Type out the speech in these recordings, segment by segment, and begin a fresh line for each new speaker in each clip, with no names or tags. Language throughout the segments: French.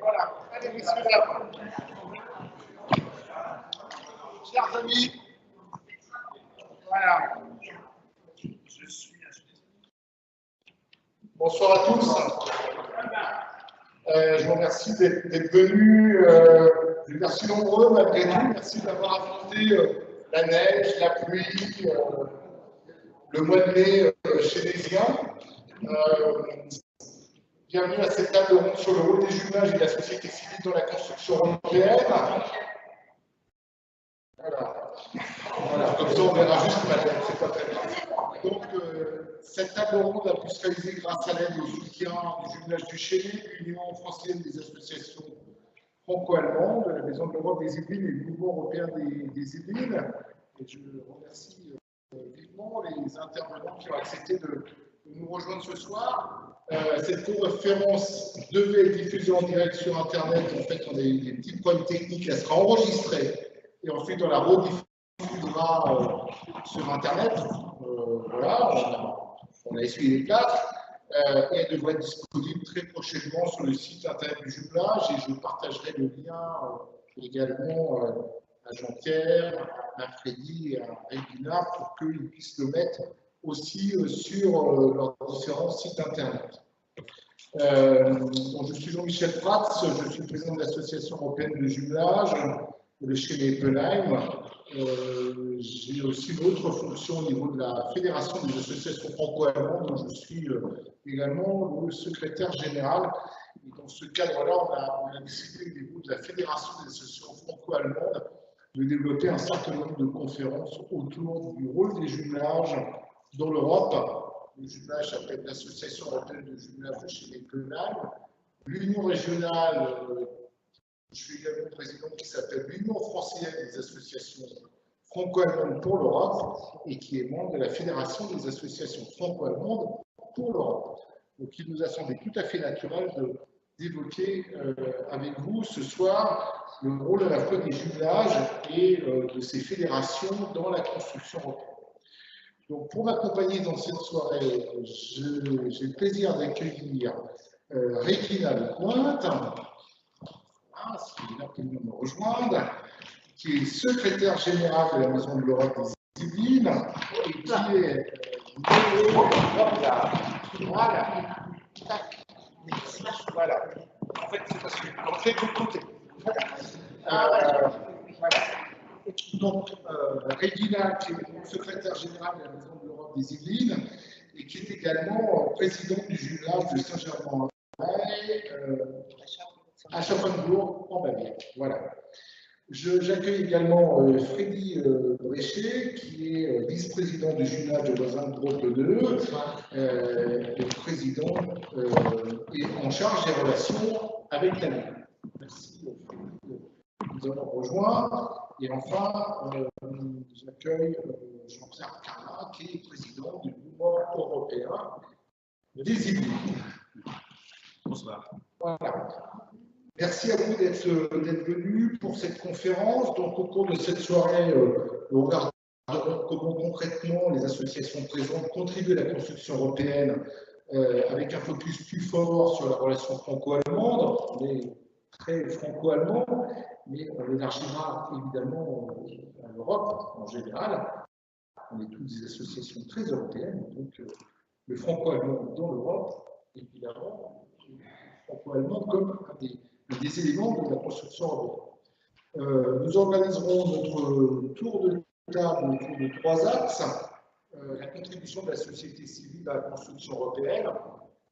Voilà, allez, messieurs, dames. Chers amis, voilà. Bonsoir à tous. Je vous remercie d'être venus. Merci nombreux malgré tout. Merci d'avoir affronté la neige, la pluie, le mois de mai chénésien. Bienvenue à cette table ronde sur le rôle des jumelages et de la société civile dans la construction européenne. Voilà, comme ça on verra juste madame, c'est pas très grave. Donc, cette table ronde a pu se réaliser grâce à l'aide et au soutien du jumelage du Chénet, l'Union française des associations franco-allemandes, la Maison de l'Europe des Yvelines et le Mouvement européen des Yvelines. Et je remercie vivement les intervenants qui ont accepté de nous rejoindre ce soir. Cette conférence devait être diffusée en direct sur Internet. En fait, on a eu des petits problèmes techniques. Elle sera enregistrée et ensuite on la rediffusera sur Internet. Voilà, on a essuyé les plâtres. Et elle devrait être disponible très prochainement sur le site Internet du jumelage. Et je partagerai le lien également à Jean-Pierre, à Freddy et à Regina pour qu'ils puissent le mettre aussi sur leurs différents sites internet. Je suis Jean-Michel Prats, je suis président de l'Association européenne de jumelage, le Chénet-Epenheim. J'ai aussi une autre fonction au niveau de la Fédération des associations franco-allemandes, dont je suis également le secrétaire général. Et dans ce cadre-là, on a décidé au niveau de la Fédération des associations franco-allemandes de développer un certain nombre de conférences autour du rôle des jumelages dans l'Europe. Le jumelage s'appelle l'Association européenne de jumelage de Chénet-Epenheim. L'Union régionale, je suis également président, qui s'appelle l'Union française des associations franco-allemandes pour l'Europe et qui est membre de la Fédération des associations franco-allemandes pour l'Europe. Donc il nous a semblé tout à fait naturel d'évoquer avec vous ce soir le rôle à la fois des jumelages et de ces fédérations dans la construction européenne. Donc, pour m'accompagner dans cette soirée, j'ai le plaisir d'accueillir Regina Lecointe, c'est là qu'elle vient me rejoindre, qui est secrétaire générale de la Maison de l'Europe des Yvelines et qui est voilà. En fait, c'est parce que l'on fait tout côté. Voilà. Donc, Regina, qui est secrétaire générale de la Maison de l'Europe des Yvelines et qui est également présidente du jumelage de Saint-Germain-en-Laye à Schaffenbourg, en Bavière. Voilà. J'accueille également Freddy Bréchet, qui est vice-président du jumelage de Lausanne-Bretonneux, et président et en charge des relations avec la ville. Merci de nous avoir rejoints. Et enfin, j'accueille Jean-Pierre Carnat, qui est président du Mouvement européen des Yvelines. Bonsoir. Voilà. Merci à vous d'être venus pour cette conférence. Donc, au cours de cette soirée, nous regarderons comment concrètement les associations présentes contribuent à la construction européenne avec un focus plus fort sur la relation franco-allemande. On est très franco-allemand, mais on élargira évidemment à l'Europe en général. On est toutes des associations très européennes, donc le franco-allemand dans l'Europe, évidemment, le franco-allemand comme un des éléments de la construction européenne. Nous organiserons notre tour de table autour de 3 axes. La contribution de la société civile à la construction européenne.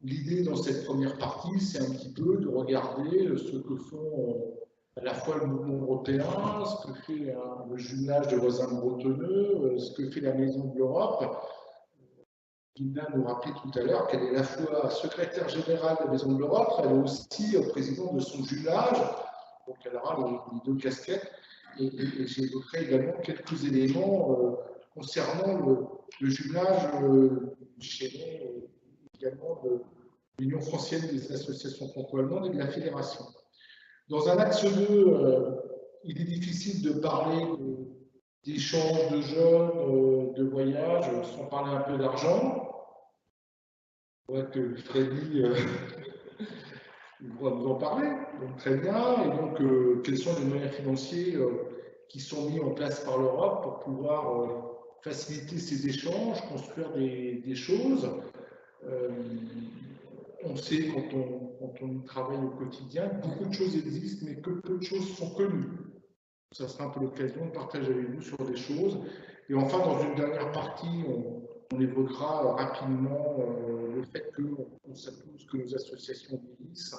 L'idée dans cette première partie, c'est un petit peu de regarder ce que font à la fois le mouvement européen, ce que fait le jumelage de Lausanne-Bretonneux, ce que fait la Maison de l'Europe. Gina nous rappelait tout à l'heure qu'elle est à la fois secrétaire générale de la Maison de l'Europe, elle est aussi présidente de son jumelage, donc elle aura les 2 casquettes. Et j'évoquerai également quelques éléments concernant le jumelage du Chénet, également de l'Union française des associations franco-allemandes et de la Fédération. Dans un axe 2, il est difficile de parler d'échanges de jeunes, de voyages, sans parler un peu d'argent. Je vois que Freddy il va nous en parler. Donc, très bien. Et donc, quels sont les moyens financiers qui sont mis en place par l'Europe pour pouvoir faciliter ces échanges, construire des choses. On sait, quand on y travaille au quotidien, beaucoup de choses existent, mais que peu de choses sont connues. Ça sera un peu l'occasion de partager avec vous sur des choses. Et enfin, dans une dernière partie, on évoquera rapidement le fait qu'on s'appose que nos associations vieillissent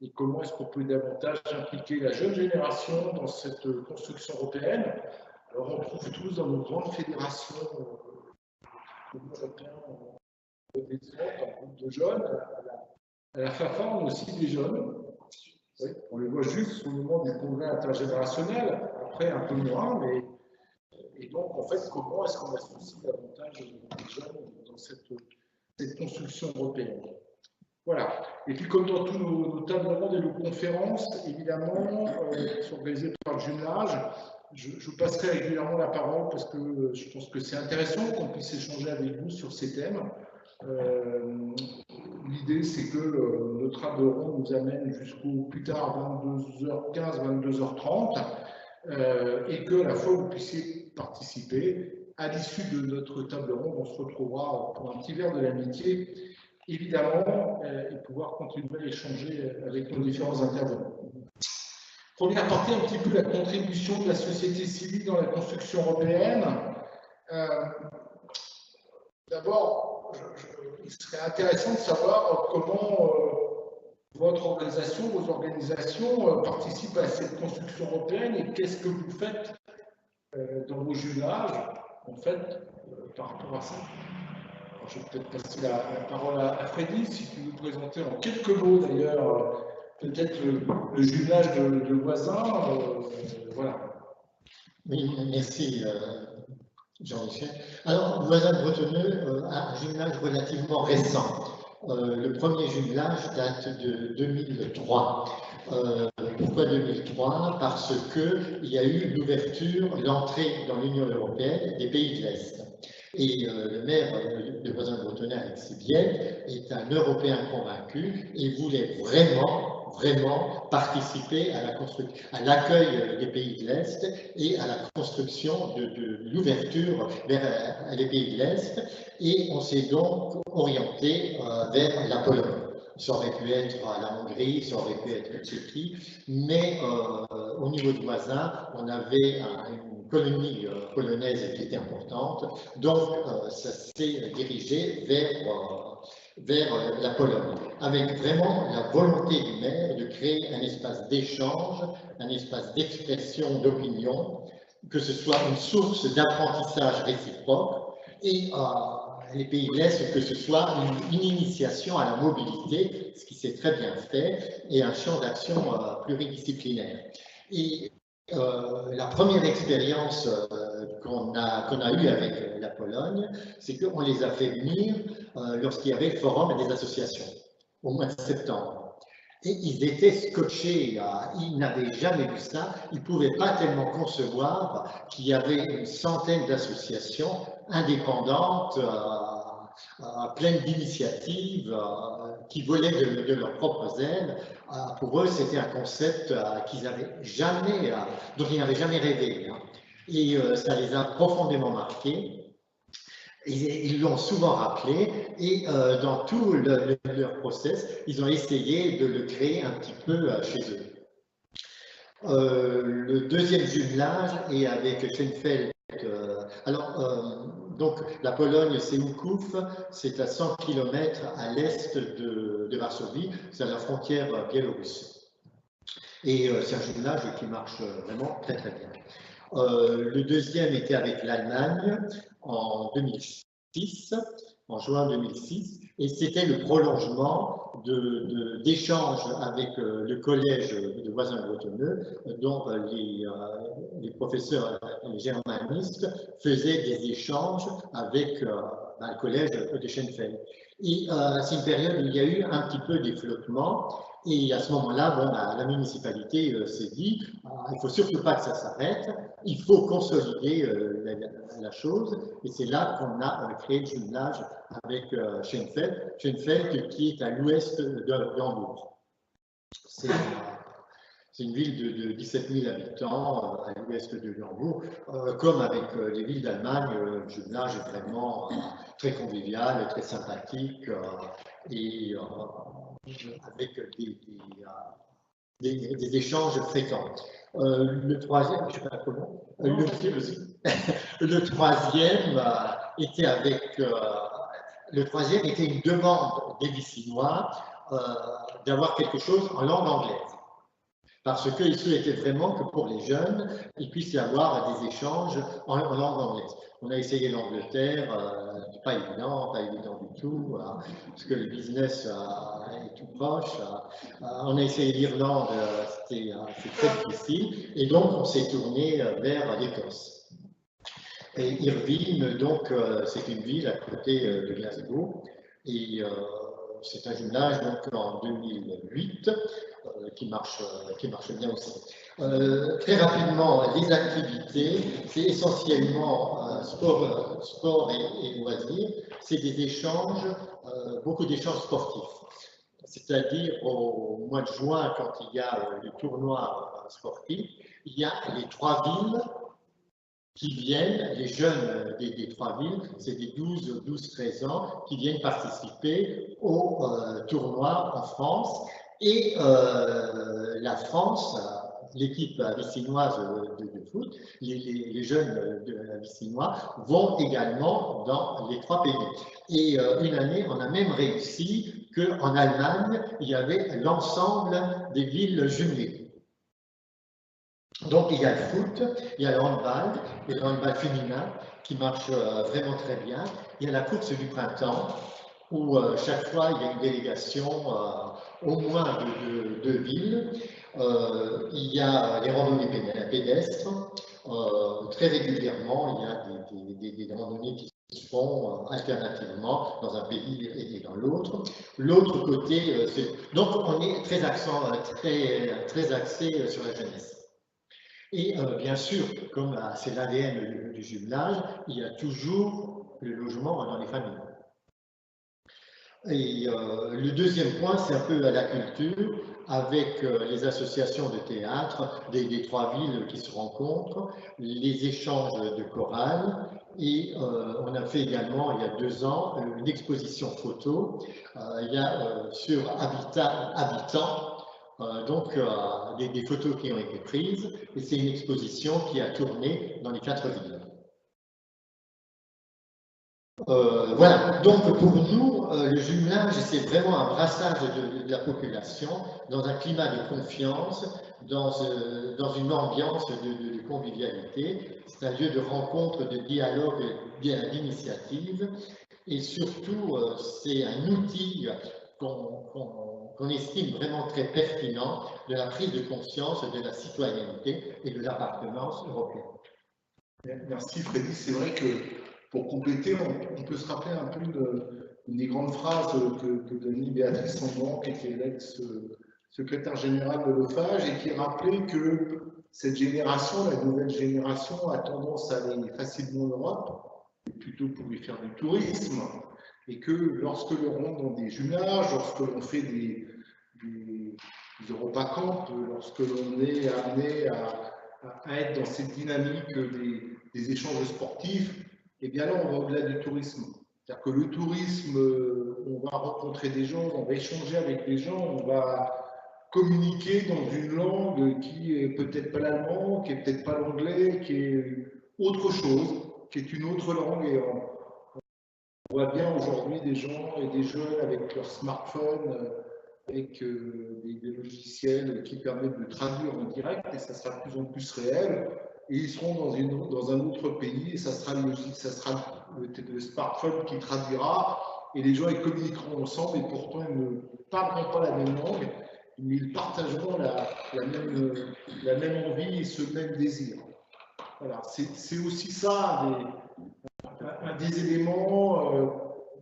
et comment est-ce qu'on peut davantage impliquer la jeune génération dans cette construction européenne. Alors, on trouve tous dans nos grandes fédérations européennes en groupe de jeunes, à la FAFA, on a aussi des jeunes. Oui, on les voit juste au moment du congrès intergénérationnel, après un peu moins, mais et donc en fait, comment est-ce qu'on associe davantage les jeunes dans cette construction européenne? Voilà. Et puis comme dans tous nos tables rondes et nos conférences, évidemment, qui sont organisées par le jumelage, je passerai régulièrement la parole parce que je pense que c'est intéressant qu'on puisse échanger avec vous sur ces thèmes. L'idée, c'est que notre table ronde nous amène jusqu'au plus tard 22h15, 22h30, et que à la fois vous puissiez participer. À l'issue de notre table ronde, on se retrouvera pour un petit verre de l'amitié, évidemment, et pouvoir continuer à échanger avec nos différents intervenants. Première partie, un petit peu la contribution de la société civile dans la construction européenne. D'abord, il serait intéressant de savoir comment votre organisation, vos organisations participent à cette construction européenne et qu'est-ce que vous faites dans vos jumelages, en fait, par rapport à ça. Alors, je vais peut-être passer la parole à Freddy, si tu veux présenter en quelques mots d'ailleurs, peut-être le jumelage de voisins. Voilà.
Oui, merci. Jean-Michel. Alors, Voisins bretonneux a un jumelage relativement récent. Le premier jumelage date de 2003. Pourquoi 2003? Parce qu'il y a eu l'ouverture, l'entrée dans l'Union européenne des pays de l'Est. Et le maire de Voisins bretonneux, Alexis Biel, est un Européen convaincu et voulait vraiment participer à l'accueil des pays de l'Est et à la construction de l'ouverture vers les pays de l'Est. Et on s'est donc orienté vers la Pologne. Ça aurait pu être la Hongrie, ça aurait pu être la Tchéquie, mais au niveau de voisins, on avait une colonie polonaise qui était importante, donc ça s'est dirigé vers la Pologne, avec vraiment la volonté du maire de créer un espace d'échange, un espace d'expression d'opinion, que ce soit une source d'apprentissage réciproque et les pays de l'Est, que ce soit une initiation à la mobilité, ce qui s'est très bien fait, et un champ d'action pluridisciplinaire. Et la première expérience qu'on a eue avec la Pologne, c'est qu'on les a fait venir lorsqu'il y avait le forum des associations, au mois de septembre. Et ils étaient scotchés, ils n'avaient jamais vu ça, ils ne pouvaient pas tellement concevoir qu'il y avait une centaine d'associations indépendantes, pleines d'initiatives, qui volaient de leurs propres ailes. Pour eux, c'était un concept dont ils n'avaient jamais rêvé. Hein. Et ça les a profondément marqués. Ils l'ont souvent rappelé et dans tout leur process, ils ont essayé de le créer un petit peu chez eux. Le deuxième jumelage est avec Schenfeld. Donc la Pologne, c'est Łuków, c'est à 100 km à l'est de Varsovie, c'est à la frontière biélorusse. Et c'est un jumelage qui marche vraiment très très bien. Le deuxième était avec l'Allemagne en 2006, en juin 2006, et c'était le prolongement d'échanges avec le collège de Voisins bretonneux, dont les professeurs, les germanistes, faisaient des échanges avec le collège de Schenfeld. Et c'est une période où il y a eu un petit peu d'efflottement. Et à ce moment-là, la municipalité s'est dit, il ne faut surtout pas que ça s'arrête, il faut consolider la chose. Et c'est là qu'on a créé le jumelage avec Schenfeld qui est à l'ouest d'Hambourg. C'est une ville de 17 000 habitants à l'ouest de Hambourg. Comme avec les villes d'Allemagne, le jumelage est vraiment très convivial, très sympathique et avec des échanges fréquents. Le troisième, je ne sais pas comment. Le troisième était une demande des Vicinois d'avoir quelque chose en langue anglaise. Parce qu'ils souhaitaient vraiment que pour les jeunes, il puisse y avoir des échanges en langue anglaise. On a essayé l'Angleterre, pas évident du tout, parce que le business est tout proche. On a essayé l'Irlande, c'est très difficile, et donc on s'est tourné vers l'Écosse. Et Irvine, donc, c'est une ville à côté de Glasgow, et c'est un jumelage donc en 2008 qui marche bien aussi. Très rapidement, les activités, c'est essentiellement sport et loisirs. C'est des échanges, beaucoup d'échanges sportifs. C'est-à-dire au mois de juin, quand il y a le tournoi sportif, il y a les 3 villes qui viennent, les jeunes des 3 villes, c'est des 12-13 ans, qui viennent participer au tournoi en France. Et la France, l'équipe vicinoise de foot, les jeunes de la vicinois vont également dans les 3 pays. Et une année, on a même réussi qu'en Allemagne, il y avait l'ensemble des villes jumelées. Donc il y a le foot, il y a le handball féminin qui marche vraiment très bien. Il y a la course du printemps où chaque fois il y a une délégation au moins de 2 villes. Il y a les randonnées pédestres. Très régulièrement, il y a des randonnées qui se font alternativement dans un pays et dans l'autre. L'autre côté, donc on est très axé sur la jeunesse. Et bien sûr, comme c'est l'ADN du jumelage, il y a toujours le logement dans les familles. Et le deuxième point, c'est un peu à la culture, avec les associations de théâtre des 3 villes qui se rencontrent, les échanges de chorales, et on a fait également, il y a 2 ans, une exposition photo. Il y a sur Habitants, donc des photos qui ont été prises, et c'est une exposition qui a tourné dans les 4 villes. Voilà, donc pour nous, le jumelage, c'est vraiment un brassage de la population dans un climat de confiance, dans une ambiance de convivialité. C'est un lieu de rencontre, de dialogue, d'initiative, et surtout, c'est un outil qu'on estime vraiment très pertinent de la prise de conscience de la citoyenneté et de l'appartenance européenne.
Merci Freddy, c'est vrai que pour compléter, on peut se rappeler un peu une des grandes phrases que donnait Béatrice Sambon, qui était l'ex-secrétaire générale de l'OFAGE, et qui rappelait que cette génération, la nouvelle génération, a tendance à aller facilement en Europe, plutôt pour y faire du tourisme, et que lorsque l'on rentre dans des jumelages, lorsque l'on fait des Europacamp, lorsque l'on est amené à être dans cette dynamique des échanges sportifs, et bien là, on va au-delà du tourisme. C'est-à-dire que le tourisme, on va rencontrer des gens, on va échanger avec les gens, on va communiquer dans une langue qui est peut-être pas l'allemand, qui est peut-être pas l'anglais, qui est autre chose, qui est une autre langue. Et on voit bien aujourd'hui des gens et des jeunes avec leur smartphone, avec des logiciels qui permettent de traduire en direct, et ça sera de plus en plus réel. Et ils seront dans un autre pays, et ça sera le smartphone qui traduira, et les gens ils communiqueront ensemble, et pourtant ils ne parleront pas la même langue, mais ils partageront la même envie et ce même désir. Voilà, c'est aussi ça un des éléments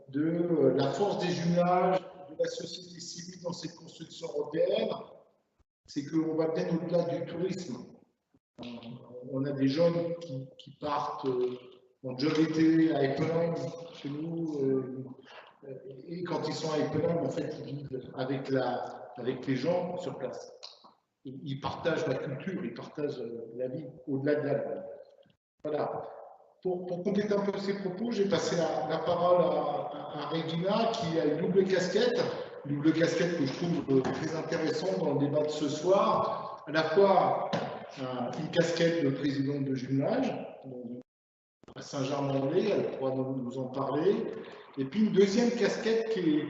de la force des jumelages, de la société civile dans cette construction européenne, c'est qu'on va bien au-delà du tourisme. On a des jeunes qui partent en job été à Epelin, chez nous, et quand ils sont à Epelin, en fait, ils vivent avec la avec les gens sur place. Ils partagent la culture, ils partagent la vie au-delà de la langue. Voilà. Pour compléter un peu ces propos, j'ai passé la parole à Regina qui a une double casquette que je trouve très intéressante dans le débat de ce soir, à la fois une casquette de présidente de jumelage à Saint-Germain-en-Laye, elle pourra nous en parler, et puis une deuxième casquette qui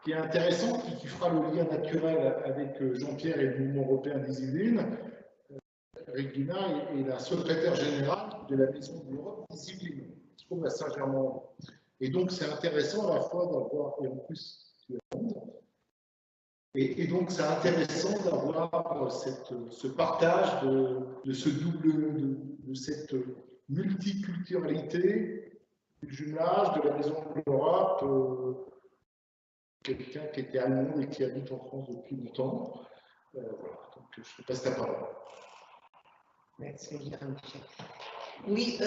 est intéressante, qui fera le lien naturel avec Jean-Pierre et le mouvement européen des Yvelines. Regina est la secrétaire générale de la Maison de l'Europe des Yvelines, qui se trouve à Saint-Germain. Et donc c'est intéressant à la fois d'avoir, et en plus tu es à Londres, et donc c'est intéressant d'avoir ce partage de ce double, de cette multiculturalité du jumelage, de la Maison de l'Europe, quelqu'un qui était allemand et qui habite en France depuis longtemps. Voilà, donc je te passe la parole.
Merci, Michel. Oui,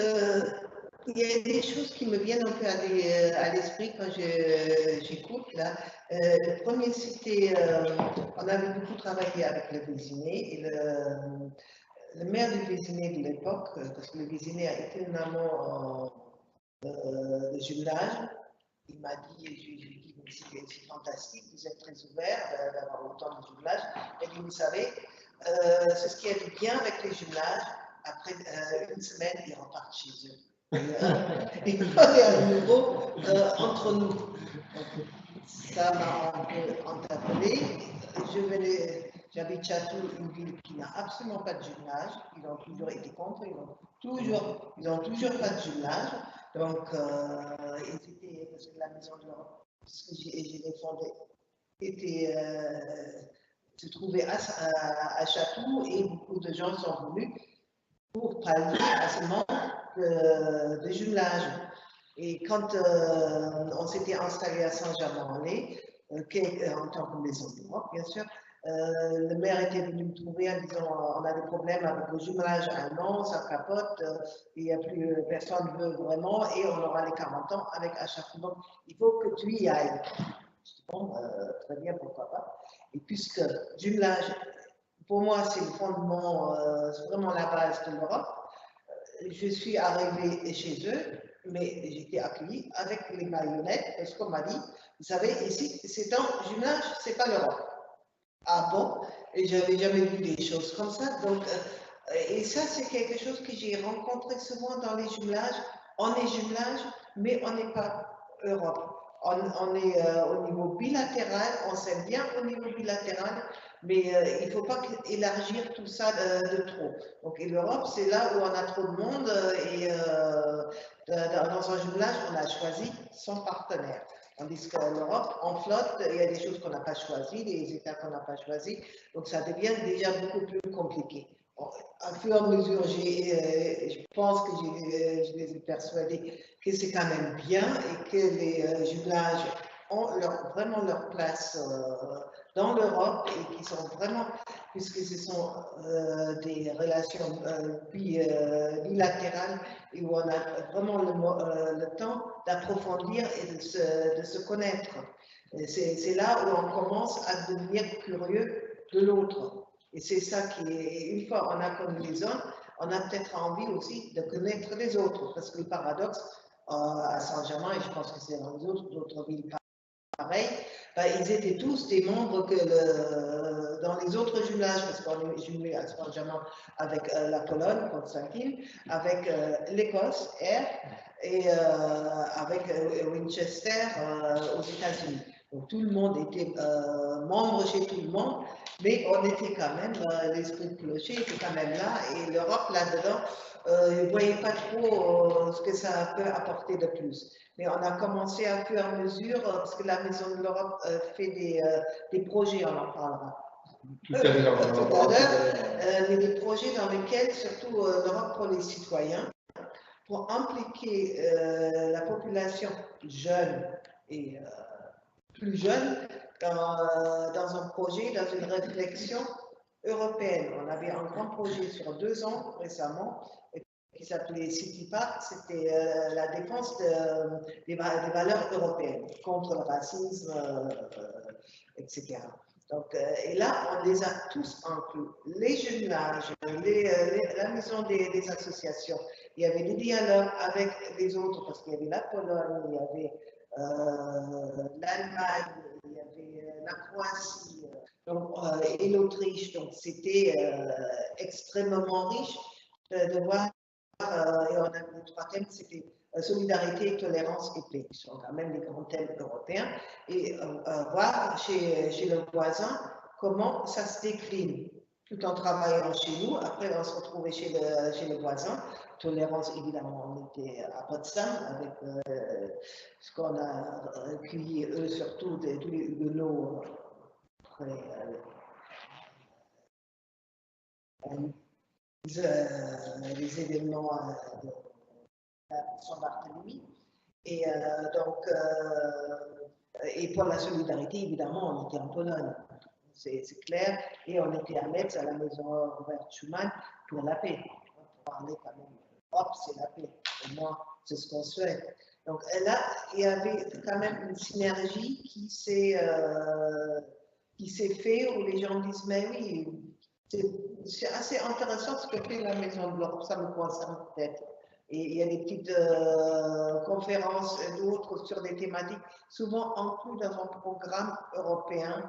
il y a des choses qui me viennent un peu à l'esprit quand j'écoute là. Le premier, c'était, on avait beaucoup travaillé avec le Vésinet et le maire du Vésinet de l'époque, parce que le Vésinet a été une amont de jumelage. Il m'a dit, je lui ai dit, c'est fantastique, vous êtes très ouvert d'avoir autant de jumelage. Il dit, vous savez, c'est ce qui est bien avec les jumelages. Après une semaine, ils repartent chez eux. Il fallait à nouveau entre nous. Ça m'a un peu interpellé. J'habite Chatou, une ville qui n'a absolument pas de jumelage. Ils ont toujours été contre, ils n'ont toujours pas de jumelage. Donc, c'était parce que la Maison de l'Europe, parce que j'ai défendu, se trouvait à Chatou et beaucoup de gens sont venus pour pallier à ce manque de jumelage. Et quand on s'était installé à Saint-Germain-en-Laye, en tant que Maison de l'Europe, bien sûr, le maire était venu me trouver en disant on a des problèmes avec le jumelage allemand, ça capote, il n'y a plus personne ne veut vraiment et on aura les 40 ans avec HF. Donc il faut que tu y ailles. Je dis bon, très bien, pourquoi pas. Et puisque jumelage, pour moi, c'est le fondement, c'est vraiment la base de l'Europe, je suis arrivée chez eux, mais j'étais accueillie avec les marionnettes, parce qu'on m'a dit, vous savez, ici, c'est un jumelage, c'est pas l'Europe. Ah bon? Et j'avais jamais vu des choses comme ça. Donc, et ça, c'est quelque chose que j'ai rencontré souvent dans les jumelages. On est jumelage, mais on n'est pas Europe. On est au niveau bilatéral, on s'aime bien au niveau bilatéral, mais il ne faut pas élargir tout ça de trop. Donc, l'Europe, c'est là où on a trop de monde et dans un jumelage, on a choisi son partenaire. Tandis que l'Europe, en flotte, il y a des choses qu'on n'a pas choisies, des États qu'on n'a pas choisis, donc ça devient déjà beaucoup plus compliqué. Bon, à fur et à mesure, je pense que je les ai persuadés que c'est quand même bien et que les jumelages ont vraiment leur place dans l'Europe et qui sont vraiment, puisque ce sont des relations bilatérales et où on a vraiment le temps d'approfondir et de se connaître. C'est là où on commence à devenir curieux de l'autre. Et c'est ça qui est, une fois on a connu les uns, on a peut-être envie aussi de connaître les autres. Parce que le paradoxe, à Saint-Germain, et je pense que c'est dans d'autres villes pareil, ben, ils étaient tous des membres dans les autres jumelages, parce qu'on est jumelé à Saint-Germain avec la Pologne, Constantine, avec l'Écosse, Air, et avec Winchester aux États-Unis. Donc tout le monde était membre chez tout le monde, mais on était quand même, l'esprit de clocher était quand même là, et l'Europe là-dedans, ne voyait pas trop ce que ça peut apporter de plus. Mais on a commencé à fur et à mesure, parce que la Maison de l'Europe fait des projets, on en parlera. Tout à l'heure, mais des projets dans lesquels, surtout l'Europe pour les citoyens, pour impliquer la population jeune et plus jeune dans un projet, dans une réflexion européenne. On avait un grand projet sur 2 ans récemment qui s'appelait City Park, c'était la défense des valeurs européennes contre le racisme, etc. Donc, et là, on les a tous inclus. Les jumelages, la maison des associations. Il y avait des dialogues avec les autres, parce qu'il y avait la Pologne, il y avait l'Allemagne, il y avait la Croatie et l'Autriche. Donc, c'était extrêmement riche de voir. Et on a le trois thèmes, c'était solidarité, tolérance et paix, qui sont quand même les grands thèmes européens, et voir chez le voisin comment ça se décline, tout en travaillant chez nous. Après, on se retrouvait chez le voisin. Tolérance, évidemment, on était à Potsdam avec ce qu'on a recueilli, eux surtout, tous les Huguenots. Les événements de Saint-Barthélemy. Et donc, et pour la solidarité, évidemment, on était en Pologne, c'est clair, et on était à Metz, à la maison Robert Schuman, pour la paix. On parlait quand même, hop, c'est la paix, au moins, c'est ce qu'on souhaite. Donc là, il y avait quand même une synergie qui s'est faite, où les gens disent, mais oui, c'est assez intéressant ce que fait la Maison de l'Europe, ça me concerne peut-être. Et il y a des petites conférences et d'autres sur des thématiques, souvent inclus dans un programme européen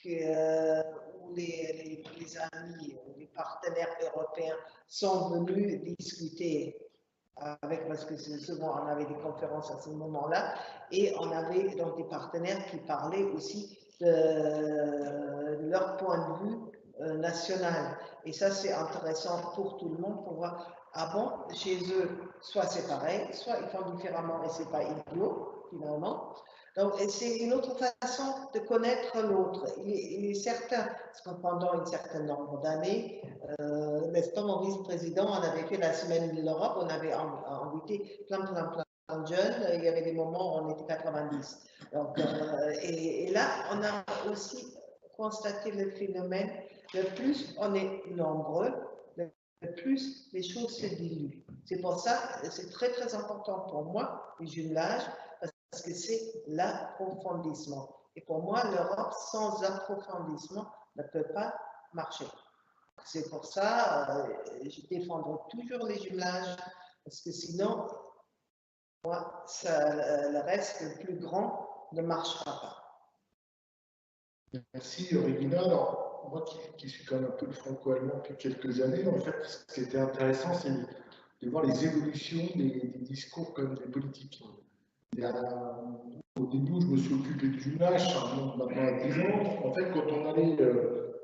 où les amis, les partenaires européens sont venus discuter avec, parce que souvent on avait des conférences à ce moment-là, et on avait donc des partenaires qui parlaient aussi de leur point de vue national. Et ça, c'est intéressant pour tout le monde pour voir, ah bon, chez eux, soit c'est pareil, soit ils font différemment et c'est pas idiot, finalement. Donc, c'est une autre façon de connaître l'autre. Il est certain, parce que pendant un certain nombre d'années, restant mon vice-président, on avait fait la semaine de l'Europe, on avait invité plein de jeunes, il y avait des moments où on était 90. Donc, et là, on a aussi constaté le phénomène, le plus on est nombreux, le plus les choses se diluent. C'est pour ça, c'est très très important pour moi, les jumelages, parce que c'est l'approfondissement. Et pour moi, l'Europe sans approfondissement ne peut pas marcher. C'est pour ça, je défendrai toujours les jumelages, parce que sinon, moi, le reste, le plus grand, ne marchera pas.
Merci, Regina. Alors, moi qui suis quand même un peu le franco-allemand depuis quelques années, en fait, ce qui était intéressant, c'est de voir les évolutions des discours comme des politiques. Au début, je me suis occupé du jumelage, ça remonte maintenant à 10 ans. En fait, quand on allait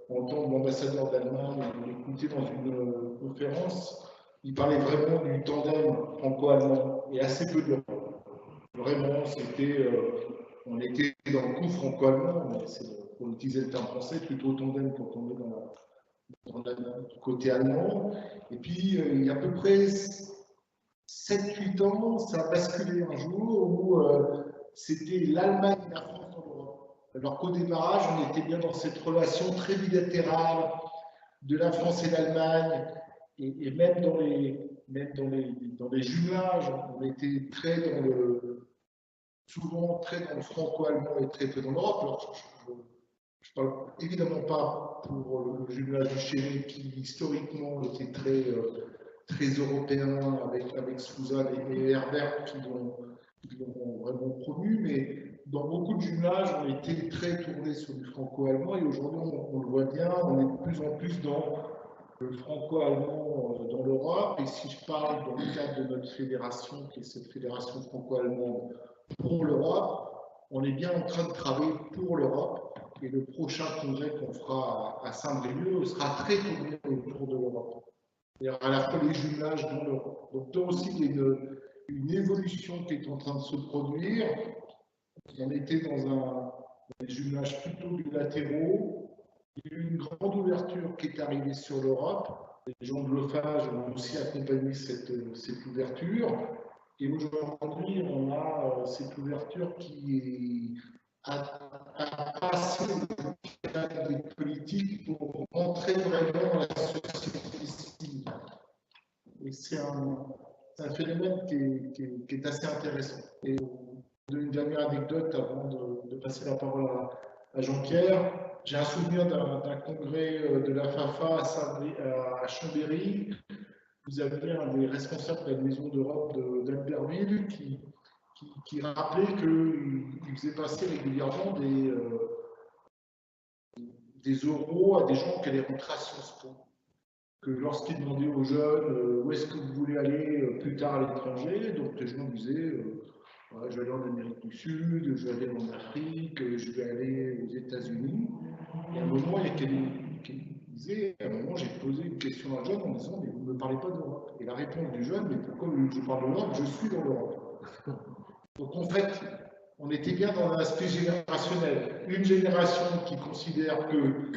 entendre l'ambassadeur d'Allemagne ou l'écouter dans une conférence, il parlait vraiment du tandem franco-allemand et assez peu de l'Europe. Vraiment, c'était, on était dans le coup franco-allemand, mais on utilisait le terme français, plutôt tandem quand on est dans le côté allemand. Et puis, il y a à peu près 7-8 ans, ça a basculé un jour où c'était l'Allemagne et la France en Europe. Alors qu'au démarrage, on était bien dans cette relation très bilatérale de la France et l'Allemagne, et même dans les jumelages, on était souvent très dans le franco-allemand et très peu dans l'Europe. Alors, je ne parle évidemment pas pour le jumelage du Chénet qui historiquement était très européen avec Souza et Herbert qui l'ont vraiment promu, mais dans beaucoup de jumelages, on était très tourné sur du franco-allemand et aujourd'hui, on le voit bien, on est de plus en plus dans le franco-allemand dans l'Europe. Et si je parle dans le cadre de notre fédération, qui est cette fédération franco-allemande pour l'Europe, on est bien en train de travailler pour l'Europe. Et le prochain congrès qu'on fera à Saint-Brieuc sera très tourné autour de l'Europe. À la fois les jumelages dans l'Europe. Donc, là aussi, il y a une évolution qui est en train de se produire. On était dans des jumelages plutôt bilatéraux. Il y a eu une grande ouverture qui est arrivée sur l'Europe. Les gens de l'OFAGE ont aussi accompagné cette ouverture. Et aujourd'hui, on a cette ouverture qui a passé des politiques pour entrer vraiment dans la société civile. Et c'est un phénomène qui est assez intéressant. Et une dernière anecdote avant de passer la parole à Jean-Pierre. j'ai un souvenir d'un congrès de la FAFA à Chambéry. Vous aviez un des responsables de la Maison d'Europe d'Albertville qui rappelait qu'il faisait passer régulièrement des euros à des gens qui allaient rentrer à Sciences Po. Que lorsqu'il demandait aux jeunes où est-ce que vous voulez aller plus tard à l'étranger, donc les gens disaient ouais, je vais aller en Amérique du Sud, je vais aller en Afrique, je vais aller aux États-Unis. Et à un moment, il y a quelqu'un qui disait, à un moment, j'ai posé une question à un jeune en disant mais vous ne me parlez pas d'Europe. Et la réponse du jeune, mais pourquoi je parle d'Europe? Je suis dans l'Europe. Donc en fait, on était bien dans l'aspect générationnel. Une génération qui considère que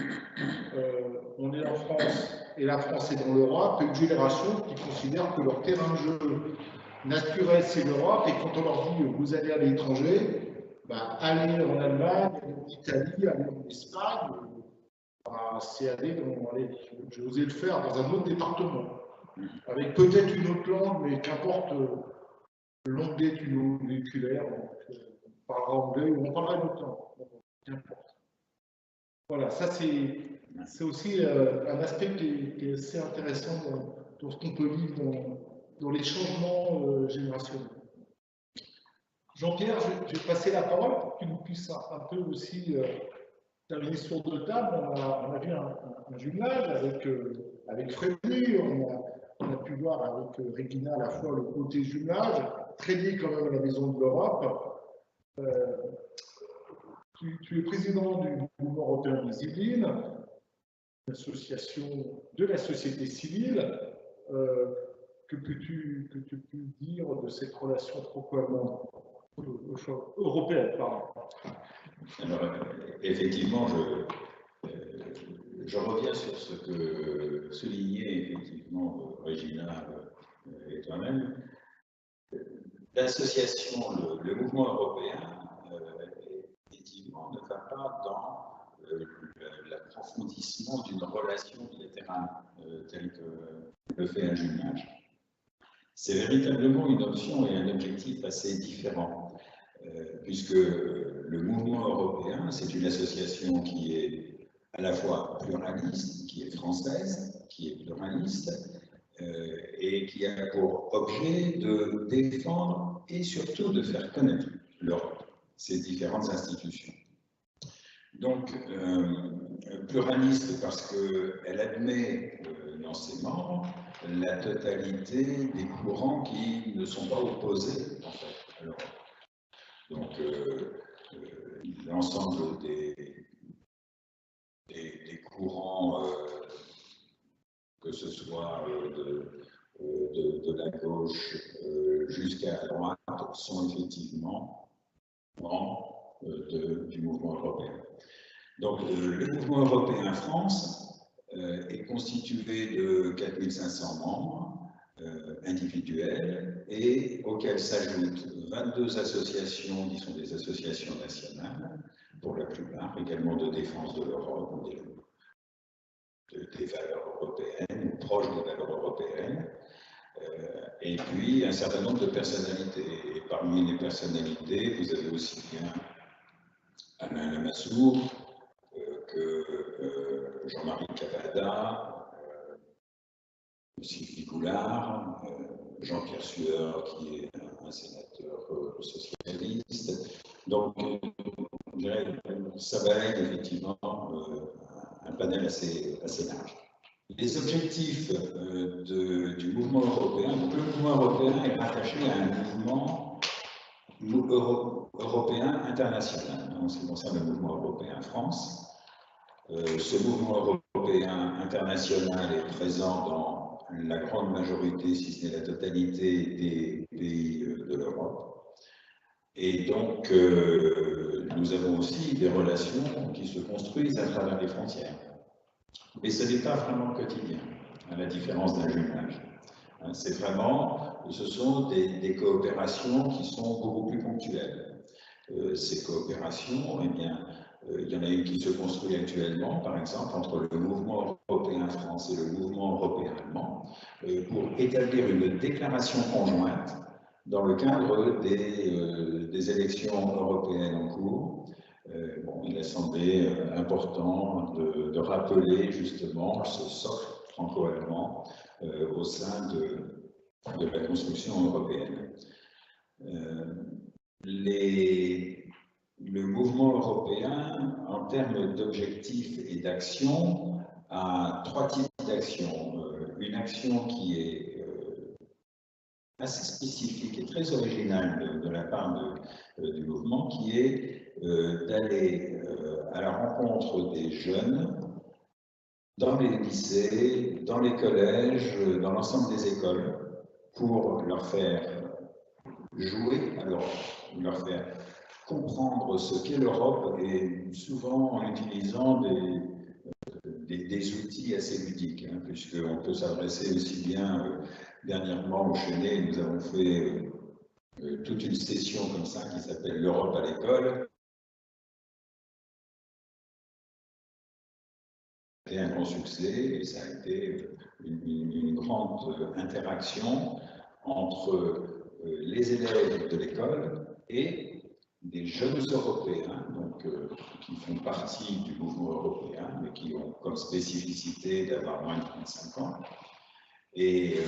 on est en France et la France est dans l'Europe, et une génération qui considère que leur terrain de jeu naturel c'est l'Europe, et quand on leur dit vous allez à l'étranger, bah, aller en Allemagne, aller en Italie, aller en Espagne, bah, c'est aller dans, j'ai osé le faire dans un autre département, avec peut-être une autre langue, mais qu'importe l'anglais tunnoculaire, on parlera anglais ou on parlera une autre langue, qu'importe. Voilà, ça c'est aussi un aspect qui est assez intéressant dans ce qu'on peut vivre dans les changements générationnels. Jean-Pierre, je vais passer la parole pour que tu nous puisses un peu aussi terminer sur deux tables. On a vu un jumelage avec Frédéric, on a pu voir avec Regina à la fois le côté jumelage, très lié quand même à la Maison de l'Europe. Tu es président du mouvement européen des Yvelines, une association de la société civile. Que peux-tu dire de cette relation franco-allemande européenne, pardon.
Alors, effectivement, je reviens sur ce que soulignait effectivement Regina et toi-même. L'association, le mouvement européen, effectivement, ne va pas dans l'approfondissement d'une relation bilatérale telle que le fait un jumelage. C'est véritablement une option et un objectif assez différent, puisque le mouvement européen, c'est une association qui est à la fois pluraliste, qui est française, qui est pluraliste, et qui a pour objet de défendre et surtout de faire connaître l'Europe, ses différentes institutions. Donc, pluraliste parce qu'elle admet dans ses membres la totalité des courants qui ne sont pas opposés en fait, à l'Europe. Donc, l'ensemble des courants, que ce soit de la gauche jusqu'à la droite, sont effectivement membres du mouvement européen. Donc, le mouvement européen France est constitué de 4500 membres individuels et auxquels s'ajoutent 22 associations qui sont des associations nationales, pour la plupart également de défense de l'Europe, des valeurs européennes ou proches des valeurs européennes, et puis un certain nombre de personnalités. Et parmi les personnalités, vous avez aussi bien Alain Lamassoure que Jean-Marie Cavada, Sylvie Goulard, Jean-Pierre Sueur, qui est un sénateur socialiste. Donc, je dirais, ça va être effectivement un panel assez large. Les objectifs du mouvement européen, donc le mouvement européen est rattaché à un mouvement européen international, en ce qui concerne le mouvement européen France. Ce mouvement européen international est présent dans la grande majorité, si ce n'est la totalité, des pays de l'Europe. Et donc, nous avons aussi des relations qui se construisent à travers les frontières. Mais ce n'est pas vraiment quotidien, à la différence d'un jumelage. C'est vraiment, ce sont des coopérations qui sont beaucoup plus ponctuelles. Ces coopérations, eh bien, il y en a une qui se construit actuellement, par exemple, entre le mouvement européen France et le mouvement européen allemand, pour établir une déclaration conjointe dans le cadre des élections européennes en cours, Bon, il a semblé important de rappeler justement ce socle franco-allemand au sein de la construction européenne. Le mouvement européen, en termes d'objectifs et d'actions, a trois types d'actions. Une action qui est assez spécifique et très originale de la part du mouvement, qui est d'aller à la rencontre des jeunes dans les lycées, dans les collèges, dans l'ensemble des écoles, pour leur faire jouer à l'Europe, leur faire comprendre ce qu'est l'Europe, et souvent en utilisant des outils assez ludiques, hein, puisqu'on peut s'adresser aussi bien dernièrement au Chenet, nous avons fait toute une session comme ça qui s'appelle l'Europe à l'école. C'était un grand succès et ça a été une grande interaction entre les élèves de l'école et des jeunes Européens, donc, qui font partie du mouvement européen, mais qui ont comme spécificité d'avoir moins de 35 ans. Et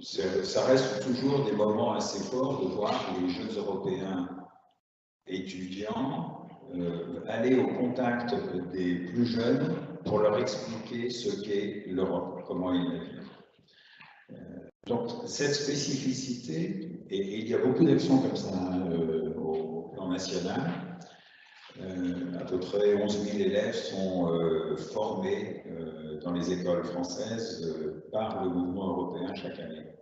ça reste toujours des moments assez forts de voir les jeunes Européens étudiants aller au contact des plus jeunes pour leur expliquer ce qu'est l'Europe, comment ils la vivent. Donc cette spécificité, et il y a beaucoup d'actions comme ça au plan national, à peu près 11 000 élèves sont formés dans les écoles françaises par le mouvement européen chaque année.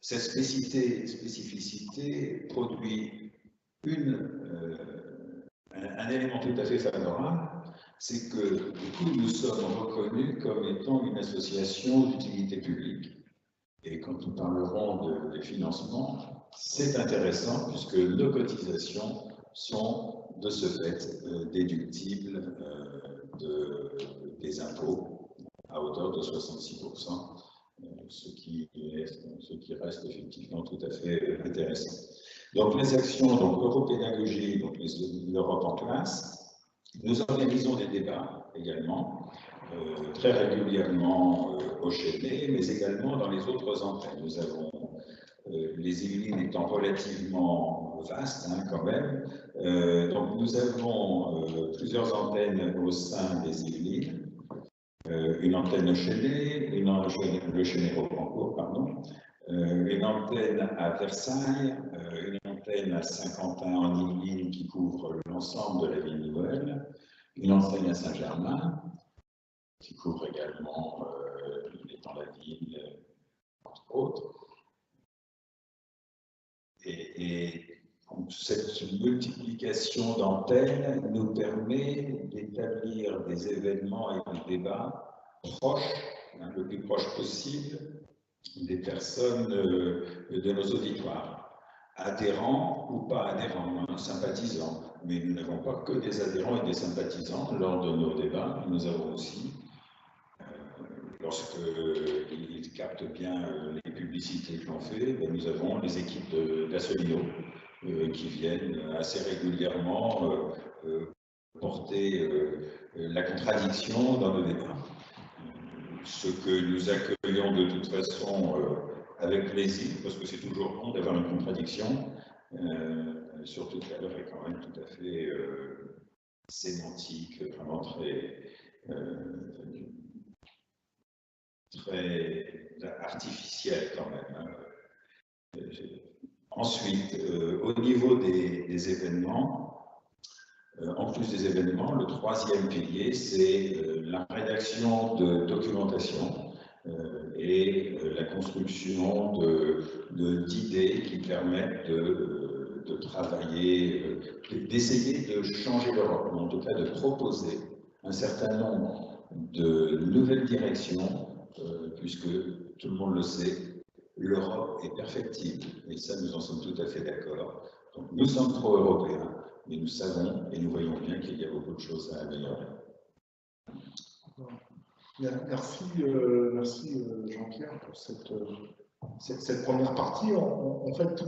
Cette spécificité produit un élément tout à fait favorable, c'est que du coup nous sommes reconnus comme étant une association d'utilité publique. Et quand nous parlerons des financements, c'est intéressant puisque nos cotisations sont de ce fait déductibles des impôts à hauteur de 66%, ce qui reste effectivement tout à fait intéressant. Donc les actions, donc Europédagogie, donc l'Europe en classe, nous organisons des débats également, très régulièrement au Chenet, mais également dans les autres antennes. Nous avons, les Yvelines étant relativement vastes hein, quand même, donc nous avons plusieurs antennes au sein des Yvelines, une antenne au Chenet, le Chenet-Rocancourt, pardon, une antenne à Versailles, une antenne à Saint-Quentin en Yvelines qui couvre l'ensemble de la ville nouvelle, une antenne à Saint-Germain qui couvre également l'étang de la ville, entre autres. Et donc, cette multiplication d'antennes nous permet d'établir des événements et des débats proches, hein, le plus proche possible, des personnes de nos auditoires, adhérents ou pas adhérents, hein, sympathisants. Mais nous n'avons pas que des adhérents et des sympathisants lors de nos débats, nous avons aussi, lorsqu'ils captent bien les publicités que l'on fait, ben, nous avons les équipes d'Assolino qui viennent assez régulièrement porter la contradiction dans nos débats. Ce que nous accueillons de toute façon avec plaisir, parce que c'est toujours bon d'avoir une contradiction, surtout qu'elle est quand même tout à fait sémantique, vraiment très artificielle quand même. Hein. Ensuite, au niveau des événements, en plus des événements, le troisième pilier, c'est la rédaction de documentation et la construction d'idées qui permettent de travailler, d'essayer de changer l'Europe, ou en tout cas de proposer un certain nombre de nouvelles directions, puisque tout le monde le sait, l'Europe est perfectible, et ça nous en sommes tout à fait d'accord. Donc nous sommes pro-européens, mais nous savons et nous voyons bien qu'il y a beaucoup de choses à améliorer.
Merci, merci Jean-Pierre pour cette première partie. En fait,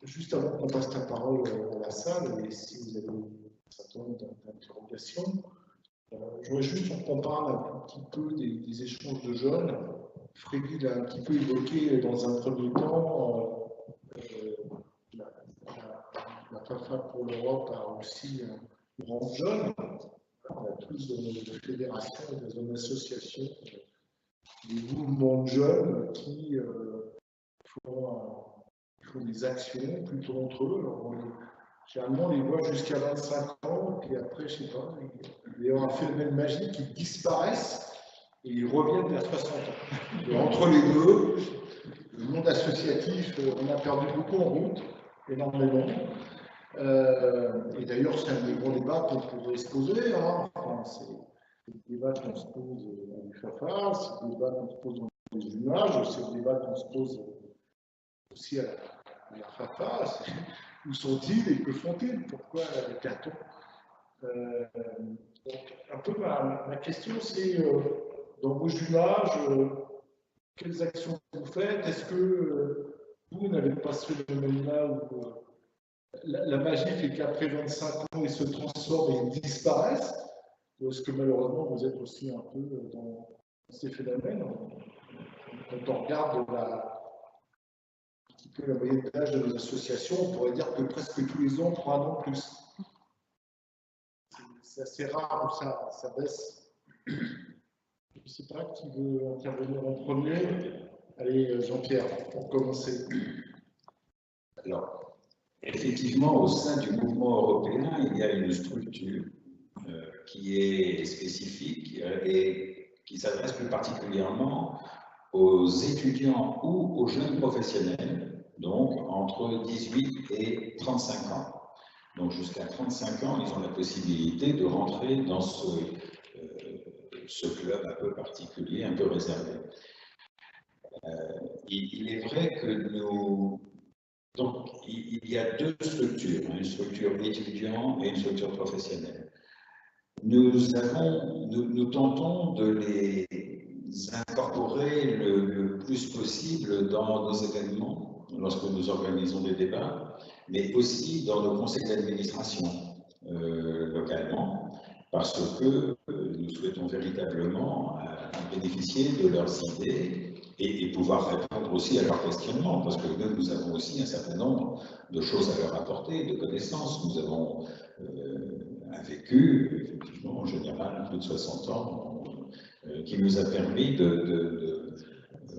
juste avant qu'on passe la parole à la salle, et si vous avez un certain nombre d'interrogations, je voudrais juste qu'on parle un petit peu des échanges de jeunes. Freddy l'a un petit peu évoqué dans un premier temps. La FAFA pour l'Europe a aussi un grand jeune. On a tous dans nos fédérations, dans nos associations, des mouvements de jeunes qui font des actions plutôt entre eux. Alors, généralement, on les voit jusqu'à 25 ans, et puis après, je ne sais pas, il y a un phénomène magique, ils disparaissent et ils reviennent vers 60 ans. Et entre les deux, le monde associatif, on a perdu beaucoup en route, énormément. Et d'ailleurs, c'est un des gros débats qu'on pourrait se poser. Hein. Enfin, c'est le débat qu'on se pose dans les FAFA, c'est le débat qu'on se pose dans les jumelage, c'est le débat qu'on se pose aussi à la FAFA. Où sont-ils et que font-ils? Pourquoi perd-on? Donc, un peu ma question, c'est dans vos jumelages, quelles actions vous faites? Est-ce que vous n'avez pas ce phénomène-là où la magie fait qu'après 25 ans, ils se transforment et ils disparaissent? Ou est-ce que malheureusement, vous êtes aussi un peu dans ces phénomènes? Quand on regarde un petit peu la moyenne d'âge de nos associations, on pourrait dire que presque tous les ans, 3 ans plus. C'est assez rare où ça baisse. Je ne sais pas qui veut intervenir en premier. Allez, Jean-Pierre, pour commencer.
Alors, effectivement, au sein du mouvement européen, il y a une structure qui est spécifique et qui s'adresse plus particulièrement aux étudiants ou aux jeunes professionnels, donc entre 18 et 35 ans. Donc jusqu'à 35 ans, ils ont la possibilité de rentrer dans ce club un peu particulier, un peu réservé. Il est vrai que donc il y a deux structures, une structure étudiant et une structure professionnelle. Nous tentons de les incorporer le plus possible dans nos événements, lorsque nous organisons des débats, mais aussi dans nos conseils d'administration localement, parce que nous souhaitons véritablement bénéficier de leurs idées et pouvoir répondre aussi à leurs questionnements, parce que nous avons aussi un certain nombre de choses à leur apporter, de connaissances. Nous avons un vécu, effectivement, en général, plus de 60 ans, qui nous a permis de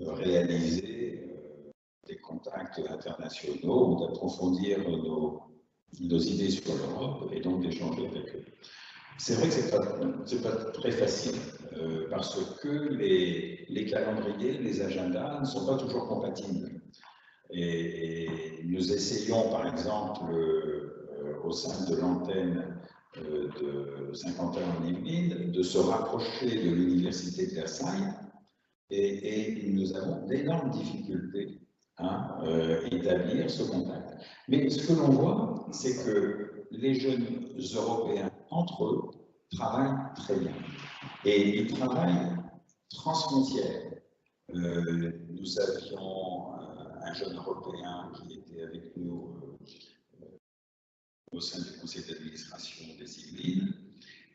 réaliser des contacts internationaux ou d'approfondir nos idées sur l'Europe et donc d'échanger avec eux. C'est vrai que ce n'est pas très facile parce que les calendriers, les agendas ne sont pas toujours compatibles. Et nous essayons, par exemple, au sein de l'antenne de Saint-Quentin-en-Yvelines, de se rapprocher de l'Université de Versailles et nous avons d'énormes difficultés à établir ce contact. Mais ce que l'on voit, c'est que les jeunes Européens, entre eux, travaillent très bien. Et ils travaillent transfrontières. Nous avions un jeune Européen qui était avec nous au sein du conseil d'administration des Yvelines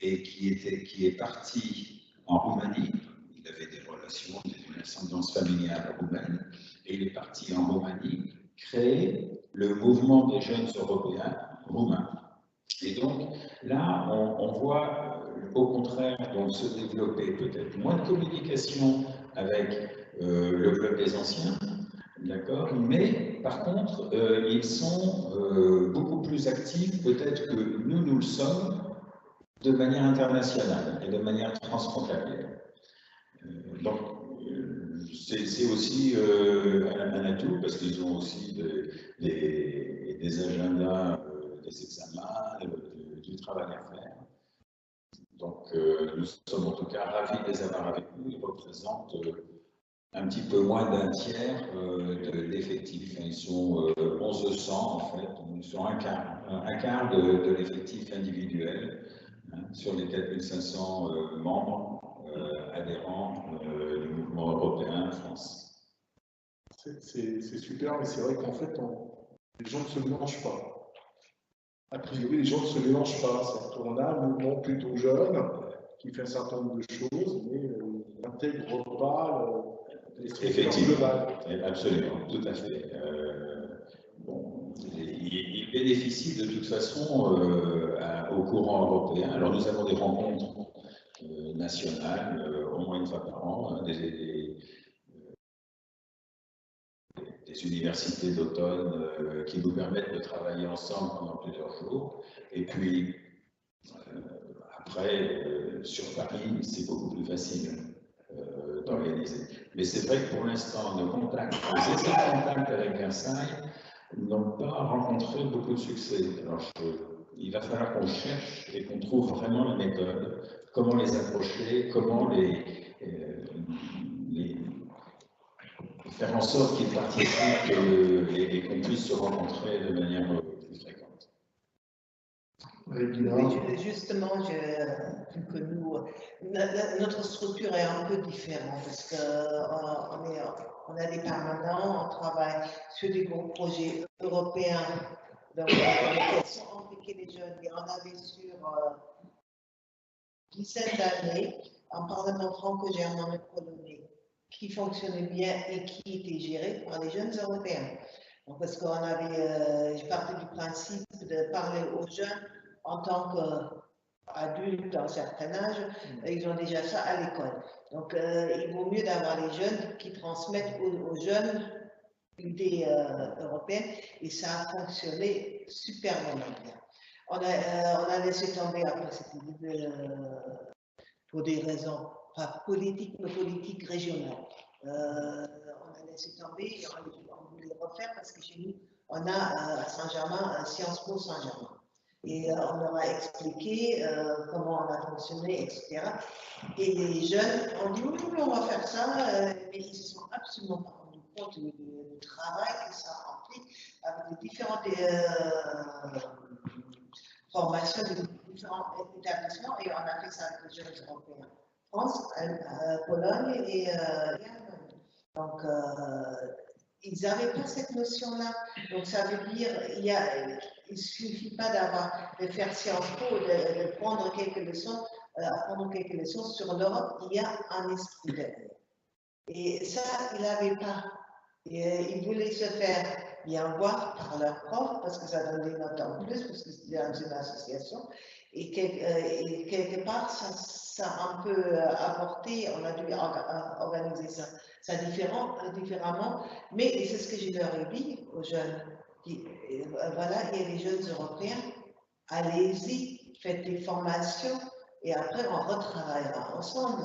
et qui est parti en Roumanie. Il avait des relations, une ascendance familiale roumaine, et il est parti en Roumanie créer le mouvement des jeunes Européens roumains. Et donc là, on voit au contraire donc, se développer peut-être moins de communication avec le club des anciens, d'accord, mais par contre, ils sont beaucoup plus actifs peut-être que nous le sommes de manière internationale et de manière transfrontalière. Donc, c'est aussi un atout parce qu'ils ont aussi des agendas, des examens, du travail à faire. Donc, nous sommes en tout cas ravis de les avoir avec nous. Ils représentent un petit peu moins d'un tiers de l'effectif. Ils sont 1100 en fait, ils sont un quart de l'effectif individuel hein, sur les 4500 membres adhérents du mouvement européen en France.
C'est super, mais c'est vrai qu'en fait, Les gens ne se mélangent pas. A priori, les gens ne se mélangent pas. On a un mouvement plutôt jeune qui fait un certain nombre de choses, mais il n'intègre pas les structures globales.
Absolument, tout à fait. Bon, il bénéficie de toute façon au courant européen. Alors nous avons des rencontres nationales, au moins une fois par an, hein, des universités d'automne qui nous permettent de travailler ensemble pendant plusieurs jours. Et puis, après, sur Paris, c'est beaucoup plus facile d'organiser. Mais c'est vrai que pour l'instant, les essais de contact avec Versailles n'ont pas rencontré beaucoup de succès. Alors, il va falloir qu'on cherche et qu'on trouve vraiment une méthode, comment les approcher, comment faire en sorte qu'ils participent et qu'on puisse se rencontrer de manière plus fréquente.
Oui, justement, que nous, notre structure est un peu différente parce qu'on a des permanents, on travaille sur des gros projets européens dans lesquels sont impliqués les jeunes. Et on avait sur 17 années un parlement franco-germano-polonais qui fonctionnait bien et qui était géré par les jeunes européens. Donc, parce qu'on avait, je partais du principe de parler aux jeunes en tant qu'adultes d'un certain âge, ils ont déjà ça à l'école. Donc, il vaut mieux d'avoir les jeunes qui transmettent aux jeunes l'idée européenne et ça a fonctionné superbement bien. On a laissé tomber après cette idée pour des raisons pas politiques, mais politiques régionales. On a laissé tomber et on voulait refaire parce que chez nous, on a à Saint-Germain, Sciences Po Saint-Germain. Et on leur a expliqué comment on a fonctionné, etc. Et les jeunes ont dit oui, on va faire ça, mais ils ne se sont absolument pas rendus compte du travail que ça implique avec les différentes formations de différents établissements. Et on a fait ça avec les jeunes européens. France, Pologne et Allemagne. Donc, ils n'avaient pas cette notion-là. Donc, ça veut dire il ne suffit pas de faire Sciences Po, de prendre quelques leçons, apprendre quelques leçons sur l'Europe. Il y a un esprit derrière. Et ça, ils n'avaient pas. Et ils voulaient se faire bien voir par leurs profs, parce que ça donne des notes en plus, parce que c'était dans une association. Et quelque part, ça a un peu apporté, on a dû organiser ça différemment, mais c'est ce que je leur ai dit aux jeunes. Voilà, il y a les jeunes européens, allez-y, faites des formations, et après on retravaillera ensemble,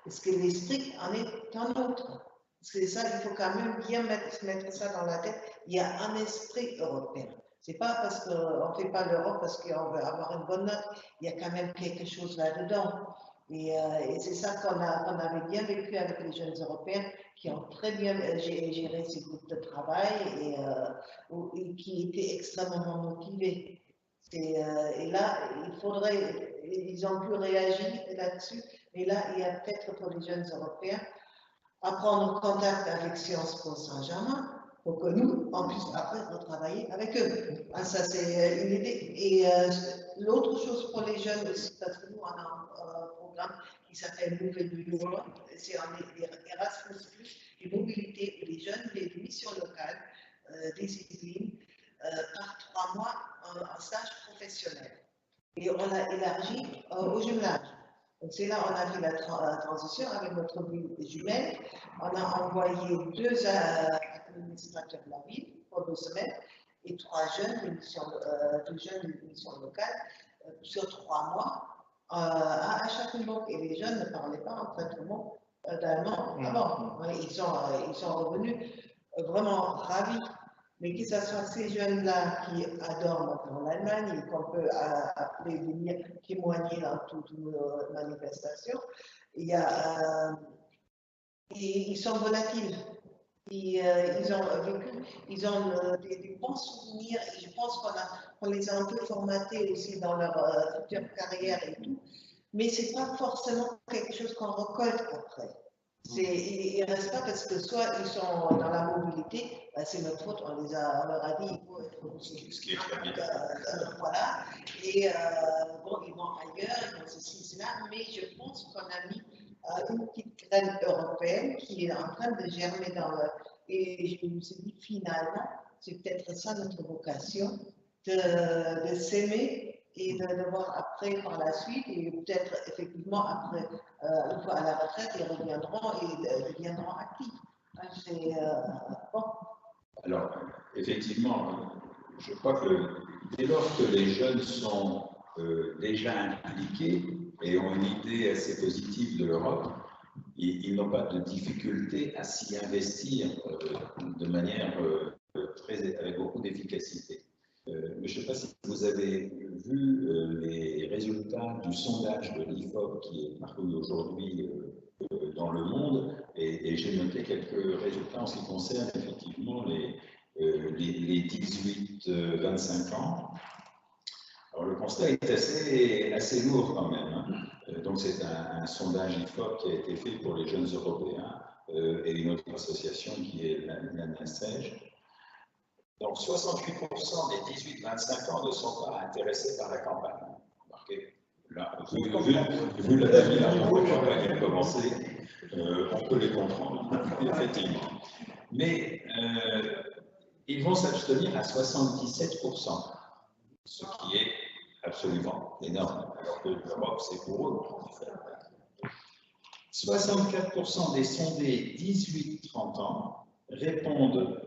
parce que l'esprit en est un autre. C'est ça, il faut quand même bien mettre ça dans la tête, il y a un esprit européen. C'est pas parce qu'on ne fait pas l'Europe parce qu'on veut avoir une bonne note, il y a quand même quelque chose là-dedans. Et c'est ça qu'on avait bien vécu avec les jeunes Européens qui ont très bien géré ces groupes de travail et qui étaient extrêmement motivés. Et là, ils ont pu réagir là-dessus, mais là, il y a peut-être pour les jeunes Européens à prendre contact avec Sciences Po Saint-Germain pour que nous, on puisse après retravailler avec eux. Ah, ça, c'est une idée. Et l'autre chose pour les jeunes aussi, parce que nous, on a un programme qui s'appelle Nouvelle Europe, c'est un Erasmus+, et mobilité, les jeunes, des missions locales, des disciplines, par 3 mois en stage professionnel. Et on a élargi au jumelage. Donc c'est là on a fait la transition avec notre ville jumelle. On a envoyé 2 administrateurs de la ville pour 2 semaines et 3 jeunes de mission locale sur 3 mois à Châtellerault. Et les jeunes ne parlaient pas en traitement d'allemand avant. Ils sont revenus vraiment ravis. Mais que ce soit ces jeunes-là qui adorent maintenant l'Allemagne et qu'on peut appeler venir témoigner dans toutes nos manifestations, ils sont volatiles. Ils ont vécu, ils ont des bons souvenirs et je pense qu'on les a un peu formatés aussi dans leur future carrière et tout. Mais ce n'est pas forcément quelque chose qu'on récolte après. Ils ne restent pas parce que soit ils sont dans la mobilité, ben c'est notre faute, on leur a dit il faut être
Ce qui est très bien.
voilà. Et bon, ils vont ailleurs, ils vont ceci, cela, mais je pense qu'on a mis une petite graine européenne qui est en train de germer dans le. Et je me suis dit finalement, c'est peut-être ça notre vocation, de s'aimer et de voir après par la suite, et peut-être effectivement après, une fois à la retraite, ils reviendront et deviendront actifs. Bon.
Alors, effectivement, je crois que dès lors que les jeunes sont déjà impliqués et ont une idée assez positive de l'Europe, ils n'ont pas de difficulté à s'y investir de manière avec beaucoup d'efficacité. Mais je ne sais pas si vous avez vu les résultats du sondage de l'IFOP qui est paru aujourd'hui dans le monde, et j'ai noté quelques résultats en ce qui concerne effectivement les 18-25 ans. Alors le constat est assez lourd quand même. Hein. Donc c'est un sondage IFOP qui a été fait pour les jeunes Européens et une autre association qui est l'ANASEJ. Donc 68% des 18-25 ans ne sont pas intéressés par la campagne. Remarquez, là, vu la dernière où la campagne a commencé, on peut les comprendre, effectivement. Mais ils vont s'abstenir à 77%, ce qui est absolument énorme, alors que l'Europe, c'est pour eux. 64% des sondés 18-30 ans répondent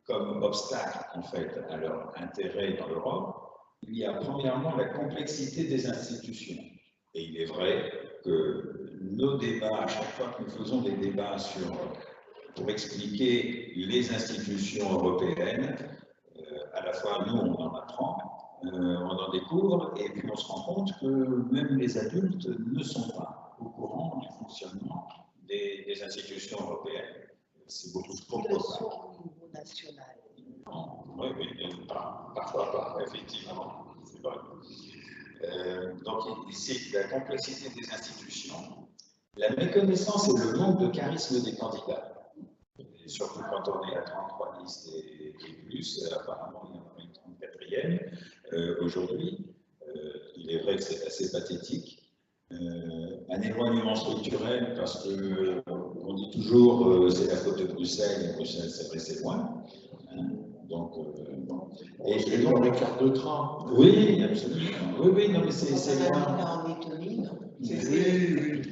comme obstacle, en fait, à leur intérêt dans l'Europe. Il y a premièrement la complexité des institutions. Et il est vrai que nos débats, à chaque fois que nous faisons des débats pour expliquer les institutions européennes, à la fois nous, on en apprend, on en découvre, et puis on se rend compte que même les adultes ne sont pas au courant du fonctionnement des institutions européennes. C'est beaucoup trop opaque.
Au niveau national.
Oui, parfois pas, effectivement, c'est vrai. Donc ici, la complexité des institutions, la méconnaissance et le manque de charisme des candidats, et surtout quand on est à 33 listes et plus, apparemment il y en a une 34e aujourd'hui. Il est vrai que c'est assez pathétique. Un éloignement structurel, parce qu'on dit toujours c'est la faute de Bruxelles, et Bruxelles, c'est vrai, c'est loin. Hein, donc, bon.
Et donc, le quart de train.
Oui, absolument. Oui, non, mais c'est loin.
En Lettonie, non?
Oui.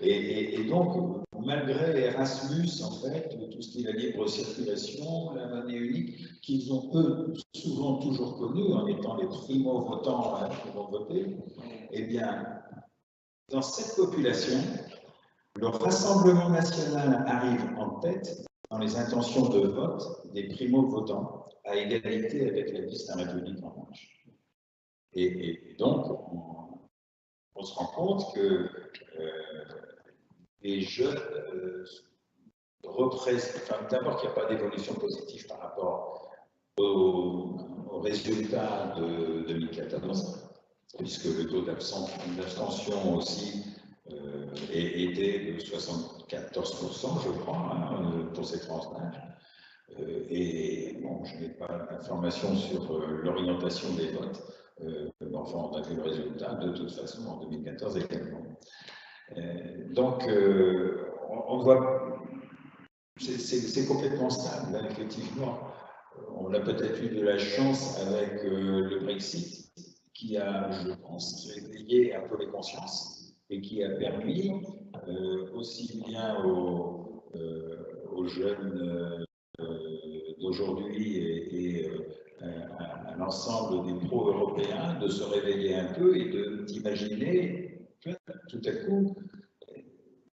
Et donc, malgré Erasmus, en fait, tout ce qui est la libre circulation, la monnaie unique, qu'ils ont eux souvent toujours connu en étant les primo-votants qui vont voter, eh bien, dans cette population, le Rassemblement national arrive en tête dans les intentions de vote des primo-votants, à égalité avec la liste La République en marche. Et donc, on se rend compte que les jeunes représentent, enfin, d'abord qu'il n'y a pas d'évolution positive par rapport aux résultats de 2014, puisque le taux d'abstention aussi était de 74%, je crois, hein, pour ces tranches d'âge. Et bon, je n'ai pas d'informations sur l'orientation des votes. Enfin, on a vu le résultat de toute façon en 2014 également. Donc, on voit, c'est complètement stable, hein, effectivement. On a peut-être eu de la chance avec le Brexit, qui a, je pense, réveillé un peu les consciences et qui a permis aussi bien aux jeunes d'aujourd'hui et à l'ensemble des pro-européens de se réveiller un peu et d'imaginer que tout à coup,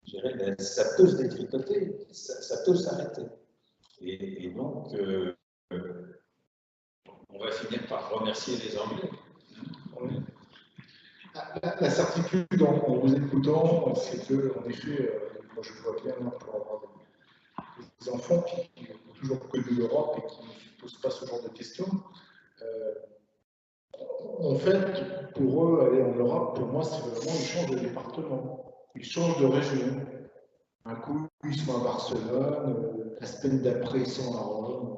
je dirais, ça peut se détricoter, ça peut s'arrêter. Et donc, on va finir par remercier les Anglais.
Oui. La certitude en vous écoutant, c'est que, en effet, moi je vois bien pour avoir des enfants qui ont toujours connu l'Europe et qui ne se posent pas ce genre de questions. En fait, pour eux, aller en Europe, pour moi, c'est vraiment ils changent de département, ils changent de région. Un coup, ils sont à Barcelone, la semaine d'après, ils sont à Rome.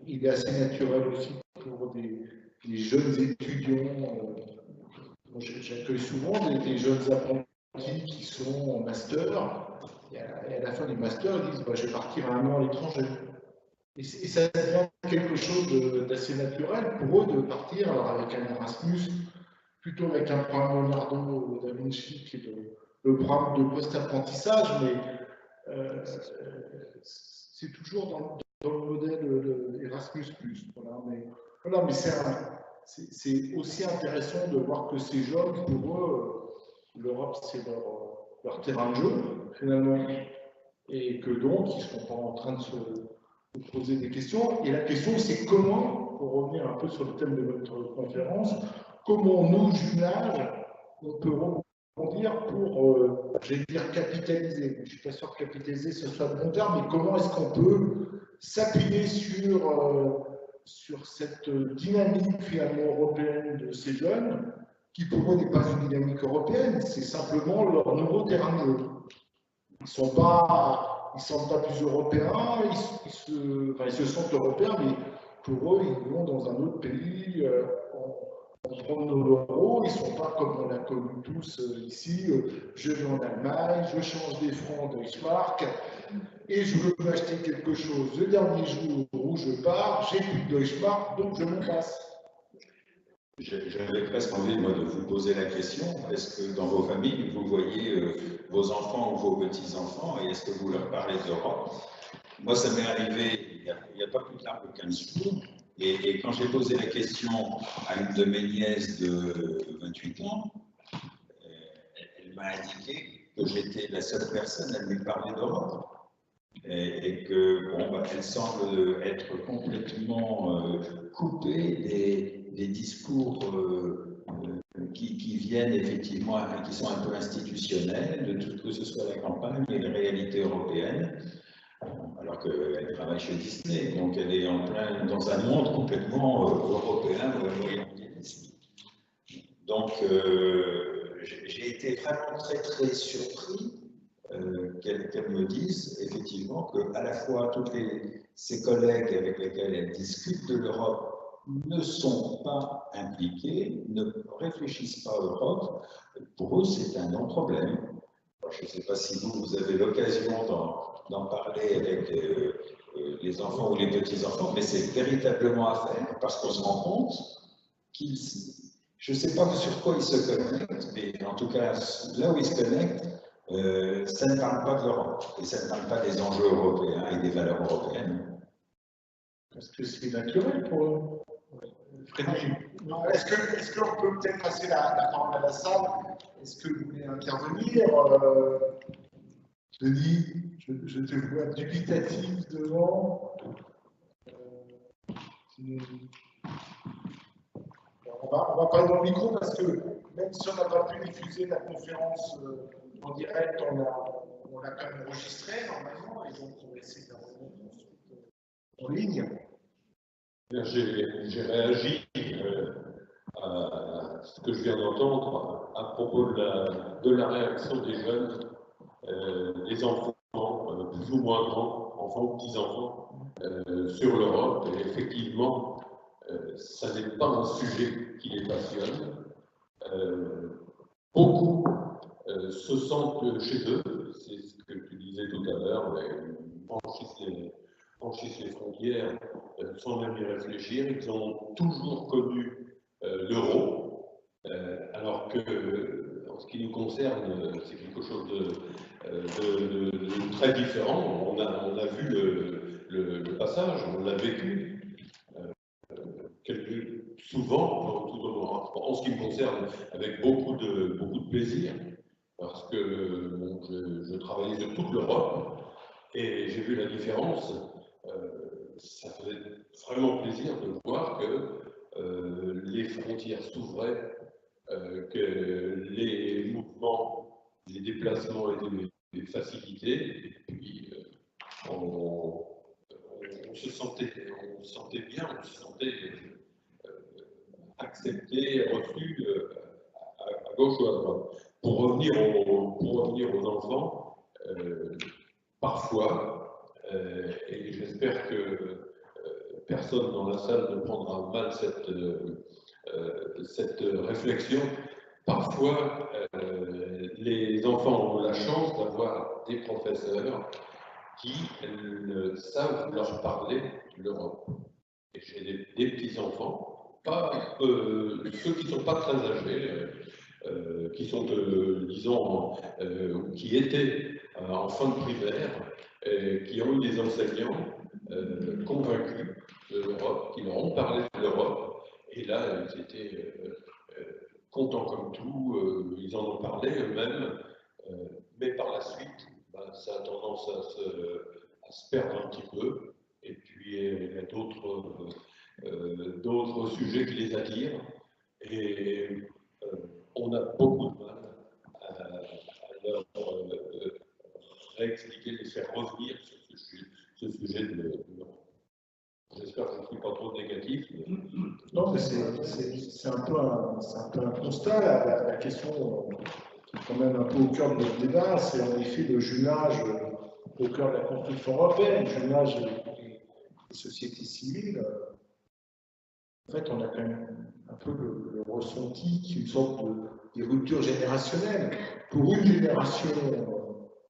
Il est assez naturel aussi pour des jeunes étudiants. J'accueille souvent des jeunes apprentis qui sont en master. Et à la fin du master, ils disent bah, je vais partir 1 an à l'étranger. Et ça devient quelque chose d'assez naturel pour eux de partir alors avec un Erasmus, plutôt avec un programme Leonardo da Vinci qui est le programme de post-apprentissage, mais c'est toujours dans le modèle Erasmus+. Voilà, mais c'est aussi intéressant de voir que ces jeunes, pour eux, l'Europe, c'est leur terrain de jeu, finalement, et que donc, ils ne sont pas en train de se poser des questions. Et la question, c'est comment, pour revenir un peu sur le thème de votre conférence, comment nous, jumelage, on peut rebondir pour, j'allais dire, capitaliser. Je ne suis pas sûr que capitaliser, ce soit le bon terme, mais comment est-ce qu'on peut s'appuyer sur cette dynamique finalement européenne de ces jeunes, qui pour eux n'est pas une dynamique européenne, c'est simplement leur nouveau terrain de jeu. Ils ne sentent pas plus européens, ils se sentent européens, mais pour eux, ils vont dans un autre pays, en prenant l'euro, ils ne sont pas comme on l'a connu tous ici, je vais en Allemagne, je change des francs en Deutschmark, et je veux m'acheter quelque chose le dernier jour où je pars, j'ai plus de Deutschmark, donc je m'en passe.
J'avais presque envie, moi, de vous poser la question, est-ce que dans vos familles, vous voyez vos enfants ou vos petits-enfants, et est-ce que vous leur parlez d'Europe? Moi, ça m'est arrivé il n'y a pas plus tard que 15 jours, et quand j'ai posé la question à une de mes nièces de 28 ans, elle m'a indiqué que j'étais la seule personne à lui parler d'Europe. Et que, bon, bah, elle semble être complètement coupée des discours qui viennent effectivement, qui sont un peu institutionnels, de tout que ce soit la campagne et les réalités européennes, alors qu'elle travaille chez Disney, donc elle est en plein dans un monde complètement européen, orientaliste. Donc j'ai été vraiment très surpris qu'elle me dise effectivement qu'à la fois ses collègues avec lesquels elle discute de l'Europe ne sont pas impliqués, ne réfléchissent pas à l'Europe. Pour eux, c'est un non-problème. Je ne sais pas si vous avez l'occasion d'en parler avec les enfants ou les petits-enfants, mais c'est véritablement à faire parce qu'on se rend compte qu'ils... Je ne sais pas sur quoi ils se connectent, mais en tout cas, là où ils se connectent, ça ne parle pas de l'Europe et ça ne parle pas des enjeux européens et des valeurs européennes.
Parce que c'est naturel pour eux. Frédéric, est-ce qu'on peut peut-être passer la parole à la salle? Est-ce que vous voulez intervenir? Denis, je te vois dubitatif devant. On va parler dans le micro parce que même si on n'a pas pu diffuser la conférence en direct, on l'a quand même enregistrée normalement, et donc on va essayer de la remonter en ligne.
J'ai réagi à ce que je viens d'entendre à propos de la réaction des jeunes, des enfants, plus ou moins grands, enfants ou petits-enfants, sur l'Europe. Et effectivement, ça n'est pas un sujet qui les passionne. Beaucoup se sentent chez eux, c'est ce que tu disais tout à l'heure, franchissent les frontières sans même y réfléchir. Ils ont toujours connu l'euro, alors que, en ce qui nous concerne, c'est quelque chose de très différent. On a vu le passage, on l'a vécu. Souvent, en ce qui me concerne, avec beaucoup de plaisir, parce que bon, je travaillais sur toute l'Europe et j'ai vu la différence. Ça faisait vraiment plaisir de voir que les frontières s'ouvraient, que les mouvements, les déplacements étaient facilités, et puis on se sentait bien, on se sentait accepté, reçu à gauche ou à droite. Pour revenir aux enfants, parfois, et j'espère que personne dans la salle ne prendra mal cette réflexion, parfois les enfants ont la chance d'avoir des professeurs qui savent leur parler de l'Europe. Et j'ai des petits-enfants, pas ceux qui ne sont pas très âgés, qui sont, disons, qui étaient en fin de primaire, qui ont eu des enseignants convaincus de l'Europe, qui leur ont parlé de l'Europe, et là, ils étaient contents comme tout, ils en ont parlé eux-mêmes, mais par la suite, ben, ça a tendance à se perdre un petit peu, et puis il y a d'autres sujets qui les attirent, et on a beaucoup de mal à leur réexpliquer, les faire revenir sur ce sujet de l'Europe. J'espère que je ne suis pas trop négatif. Mais...
Non, mais c'est un peu un constat. La question qui est quand même un peu au cœur de notre débat, c'est en effet le jumelage au cœur de la construction européenne, le jumelage des sociétés civiles. En fait, on a quand même un peu le ressenti qu'une sorte de rupture générationnelle. Pour une génération,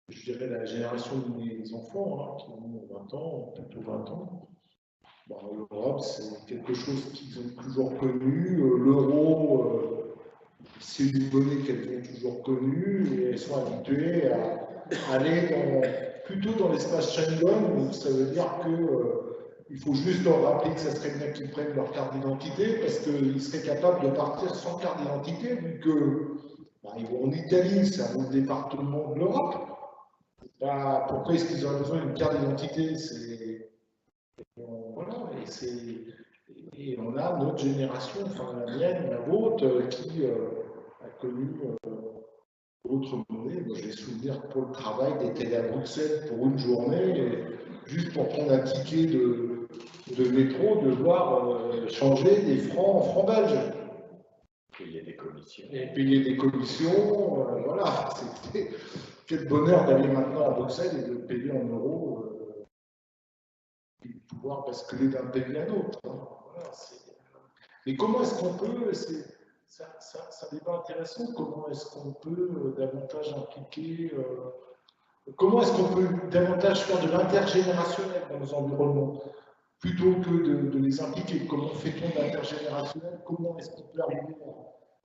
je dirais la génération de mes enfants, qui ont 20 ans, plutôt 20 ans, bon, l'Europe, c'est quelque chose qu'ils ont toujours connu. L'euro, c'est une monnaie qu'elles ont toujours connue et elles sont habituées à aller plutôt dans l'espace Schengen, donc ça veut dire que il faut juste leur rappeler que ça serait bien qu'ils prennent leur carte d'identité parce qu'ils seraient capables de partir sans carte d'identité, vu que ils vont en Italie, c'est un autre département de l'Europe. Pourquoi est-ce qu'ils auraient besoin d'une carte d'identité? Voilà, et on a notre génération, enfin la mienne, la vôtre, qui a connu d'autres monnaies. Moi, j'ai souvenir pour le travail d'être à Bruxelles pour une journée, juste pour prendre un ticket de métro, devoir changer des francs en francs belges.
Payer des commissions.
Et payer des commissions, voilà. Quel bonheur d'aller maintenant à Bruxelles et de payer en euros. Et de pouvoir basculer d'un pays à l'autre. Voilà, mais comment est-ce qu'on peut, c'est un débat intéressant, comment est-ce qu'on peut davantage impliquer, comment est-ce qu'on peut davantage faire de l'intergénérationnel dans nos environnements, plutôt que de les impliquer? Comment fait-on de l'intergénérationnel? Comment est-ce qu'on peut arriver à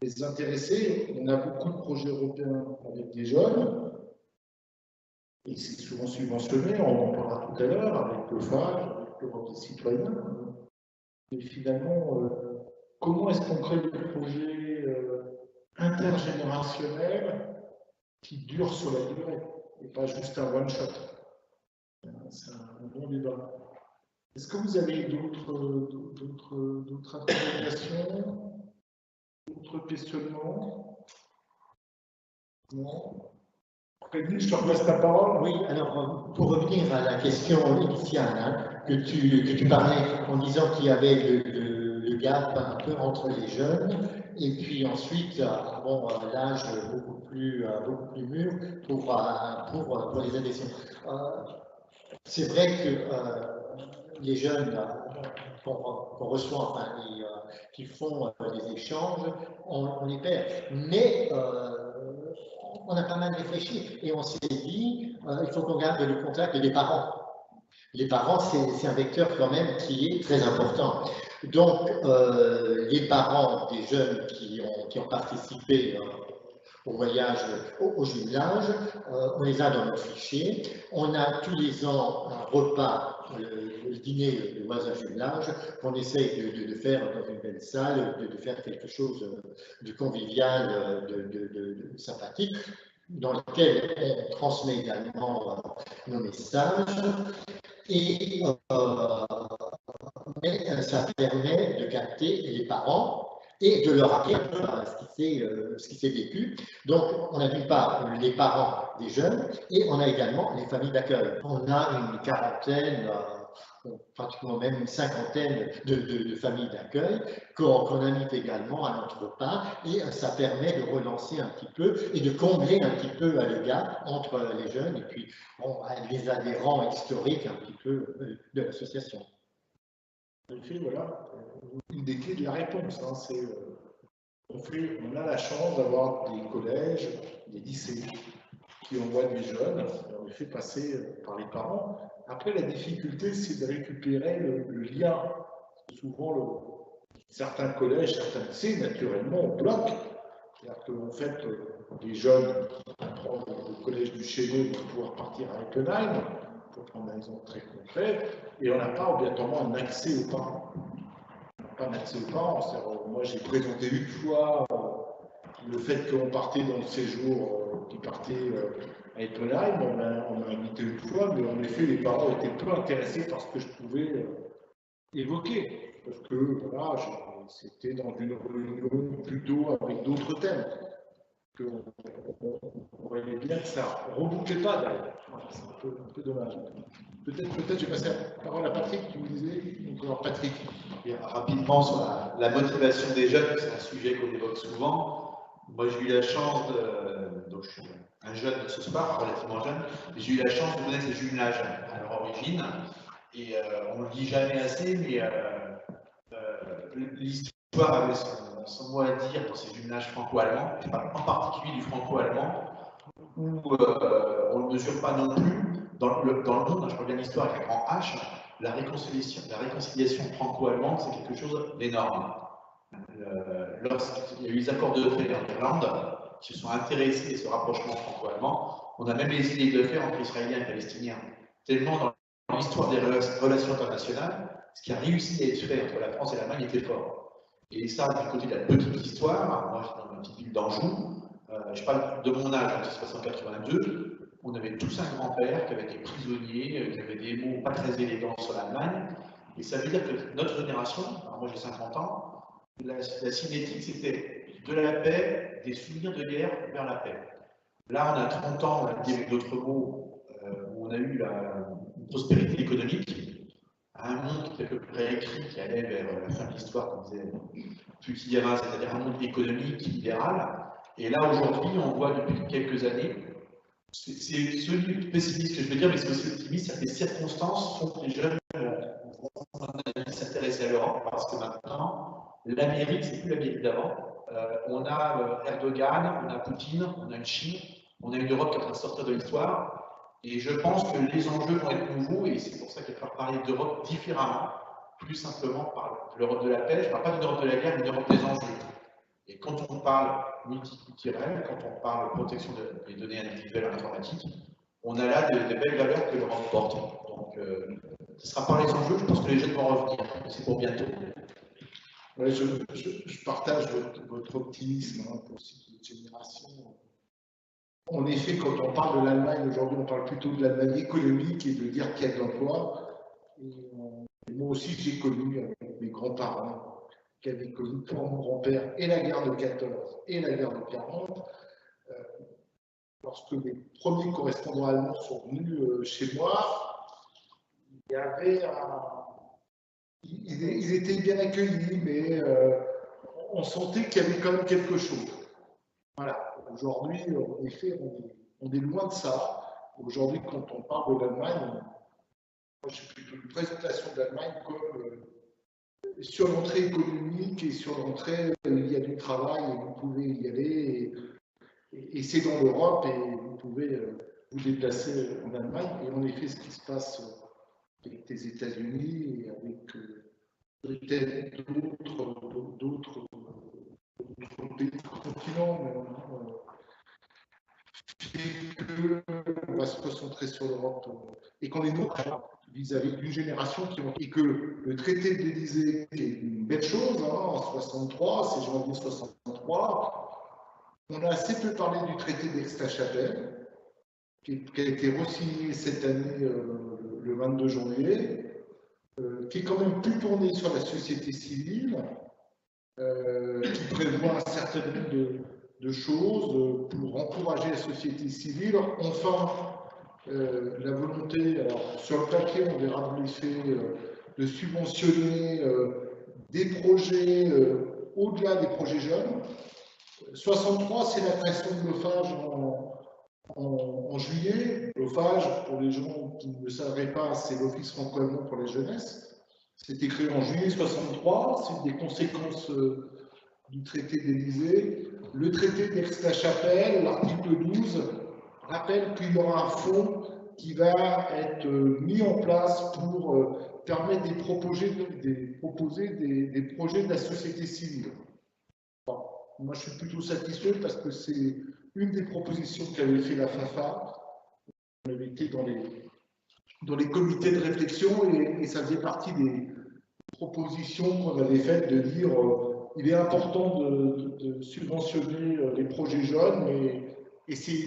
les intéresser? On a beaucoup de projets européens avec des jeunes, et c'est souvent subventionné, on en parlera tout à l'heure, avec le FAGE, avec l'Europe des citoyens. Mais finalement, comment est-ce qu'on crée des projets intergénérationnels qui durent sur la durée, et pas juste un one-shot? C'est un bon débat. Est-ce que vous avez d'autres interrogations, d'autres questionnements? Non? Frédéric, je te repasse ta parole.
Oui, alors pour revenir à la question initiale que tu parlais en disant qu'il y avait le gap un peu entre les jeunes et puis ensuite l'âge beaucoup plus mûr pour les adhésions. C'est vrai que les jeunes qu'on reçoit, enfin, qui font des échanges, on les perd. Mais on a pas mal réfléchi et on s'est dit il faut qu'on garde le contact des parents. Les parents, c'est un vecteur quand même qui est très important. Donc, les parents des jeunes qui ont participé au voyage, au jumelage, on les a dans notre fichier. On a tous les ans un repas, le dîner de voisin jumelage, qu'on essaye de faire dans une belle salle, de faire quelque chose de convivial, de sympathique, dans lequel on transmet également nos messages. Et mais ça permet de capter les parents et de leur rappeler ce qui s'est vécu. Donc, on a d'une part les parents des jeunes et on a également les familles d'accueil. On a une quarantaine pratiquement même une cinquantaine de familles d'accueil qu'on invite également à notre repas, et ça permet de relancer un petit peu et de combler un petit peu le gap entre les jeunes et puis bon, les adhérents historiques un petit peu de l'association.
En effet, voilà, une des clés de la réponse, hein, c'est on a la chance d'avoir des collèges, des lycées qui envoient des jeunes, et on les fait passer par les parents. Après, la difficulté, c'est de récupérer le lien. Souvent, certains collèges, certains lycées, naturellement, bloquent. C'est-à-dire qu'en fait, les jeunes qui apprennent le collège du Chéneau vont pouvoir partir à Eppenheim, pour prendre un exemple très concret, et on n'a pas obligatoirement un accès aux parents. Pas un accès aux parents. Moi, j'ai présenté une fois le fait qu'on partait dans le séjour, qui partait à Eppenheim, on m'a invité une fois, mais en effet, les parents étaient peu intéressés par ce que je pouvais évoquer. Parce que voilà, c'était dans une réunion plutôt avec d'autres thèmes. On voyait bien que ça ne rebouclait pas d'ailleurs. C'est un peu dommage. Peut-être, je vais passer la parole à Patrick, tu me disais. Alors, Patrick.
Et rapidement sur la motivation des jeunes, c'est un sujet qu'on évoque souvent. Moi, j'ai eu la chance donc je suis un jeune de ce soir, relativement jeune, mais j'ai eu la chance de connaître les jumelages à leur origine. Et on ne le dit jamais assez, mais l'histoire avait son mot à dire dans ces jumelages franco-allemands, en particulier du franco-allemand, où on ne mesure pas non plus dans le monde, je reviens à l'histoire avec un grand H, la réconciliation franco-allemande, c'est quelque chose d'énorme. Lorsqu'il y a eu les accords de paix en Irlande, qui se sont intéressés à ce rapprochement franco-allemand, on a même les idées de faire entre Israéliens et Palestiniens. Tellement dans l'histoire des relations internationales, ce qui a réussi à être fait entre la France et l'Allemagne était fort. Et ça, du côté de la petite histoire, moi j'étais dans ma petite ville d'Anjou, je parle de mon âge, en 1982, on avait tous un grand-père qui avait été prisonnier, qui avait des mots pas très élégants sur l'Allemagne. Et ça veut dire que notre génération, alors moi j'ai 50 ans, la cinétique c'était de la paix, des souvenirs de guerre vers la paix. Là on a 30 ans, on a dit avec d'autres mots, où on a eu une prospérité économique, un monde qui était à peu près écrit, qui allait vers la fin de l'histoire, comme disait Fukuyama, c'est-à-dire un monde économique, libéral. Et là aujourd'hui on voit depuis quelques années, c'est celui pessimiste que je veux dire, mais c'est aussi optimiste, c'est que les circonstances font que les jeunes vont s'intéresser à l'Europe, parce que maintenant, l'Amérique, c'est plus l'Amérique d'avant. On a Erdogan, on a Poutine, on a une Chine, on a une Europe qui est en train de sortir de l'histoire, et je pense que les enjeux vont être nouveaux, et c'est pour ça qu'il va falloir parler d'Europe différemment, plus simplement par l'Europe de la paix. Je ne parle pas d'une Europe de la guerre, mais d'une Europe des enjeux. Et quand on parle multiculturel, quand on parle protection des données individuelles en informatique, on a là des belles valeurs que l'Europe porte. Donc, ce sera par les enjeux, je pense que les jeunes vont revenir. C'est pour bientôt.
Ouais, je partage votre optimisme pour cette génération. En effet, quand on parle de l'Allemagne, aujourd'hui, on parle plutôt de l'Allemagne économique et de dire qu'il y a de l'emploi. Moi aussi, j'ai connu avec mes grands-parents qui avaient connu pour mon grand-père et la guerre de 14 et la guerre de 40. Lorsque les premiers correspondants allemands sont venus chez moi, il y avait ils étaient bien accueillis, mais on sentait qu'il y avait quand même quelque chose. Voilà. Aujourd'hui, en effet, on est loin de ça. Aujourd'hui, quand on parle de l'Allemagne, moi, je fais une présentation de l'Allemagne comme sur l'entrée économique et sur l'entrée, il y a du travail et vous pouvez y aller. Et c'est dans l'Europe et vous pouvez vous déplacer en Allemagne. Et en effet, ce qui se passe avec les États-Unis et avec peut-être d'autres pays continents, on va se concentrer sur l'Europe et qu'on est vis-à-vis d'une génération et que le traité de l'Élysée est une belle chose, en 63, c'est janvier 63. On a assez peu parlé du traité d'Aix-la-Chapelle, qui a été re-signé cette année le 22 janvier, qui est quand même plus tourné sur la société civile, qui prévoit un certain nombre de choses pour encourager la société civile. Enfin, la volonté, alors sur le papier, on verra de l'effet de subventionner des projets au-delà des projets jeunes. 63, c'est la création de l'OFAGE en juillet. L'OFAGE, pour les gens qui ne le savraient pas, c'est l'Office franco-allemand pour les jeunesses. C'était créé en juillet 63, c'est des conséquences du traité d'Élysée. Le traité d'Aix-la-Chapelle, l'article 12, rappelle qu'il y aura un fonds qui va être mis en place pour permettre de proposer des projets de la société civile. Bon, moi, je suis plutôt satisfait parce que c'est une des propositions qu'avait fait la FAFA. On avait été dans les comités de réflexion et ça faisait partie des propositions qu'on avait faites de dire il est important de subventionner les projets jeunes, mais essayez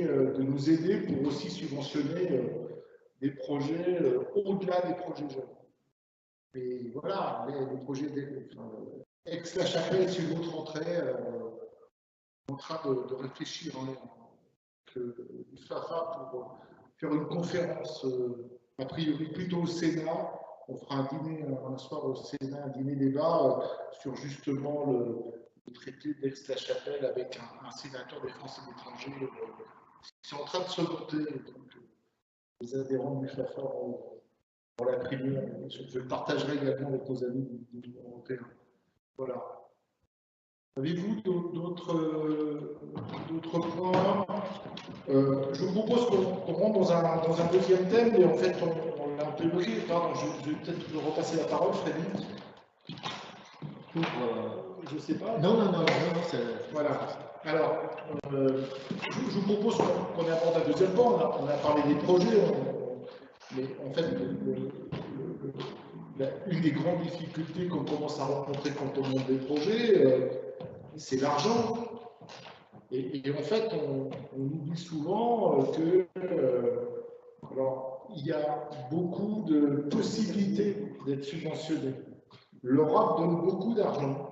de nous aider pour aussi subventionner des projets au-delà des projets jeunes. Et voilà, les projets Aix-la-Chapelle, c'est une autre entrée. En train de réfléchir avec le FAFA pour faire une conférence, a priori plutôt au Sénat. On fera un dîner un soir au Sénat, un dîner débat sur justement le traité d'Aix-la-Chapelle avec un sénateur des Français de l'étranger. C'est en train de se monter. Donc, les adhérents du FAFA ont la tribune. Je le partagerai également avec nos amis de l'Union européenne. Voilà. Avez-vous d'autres points? Je vous propose qu'on rentre dans un deuxième thème, mais en fait, on l'a un peu évoqué. Pardon, je vais peut-être vous repasser la parole, Freddy. Je ne sais pas.
Non, c'est...
Voilà. Alors, je vous propose qu'on aborde un deuxième point. On a parlé des projets, mais en fait, une des grandes difficultés qu'on commence à rencontrer quand on monte des projets, c'est l'argent. Et en fait, on oublie souvent que alors, il y a beaucoup de possibilités d'être subventionné. L'Europe donne beaucoup d'argent.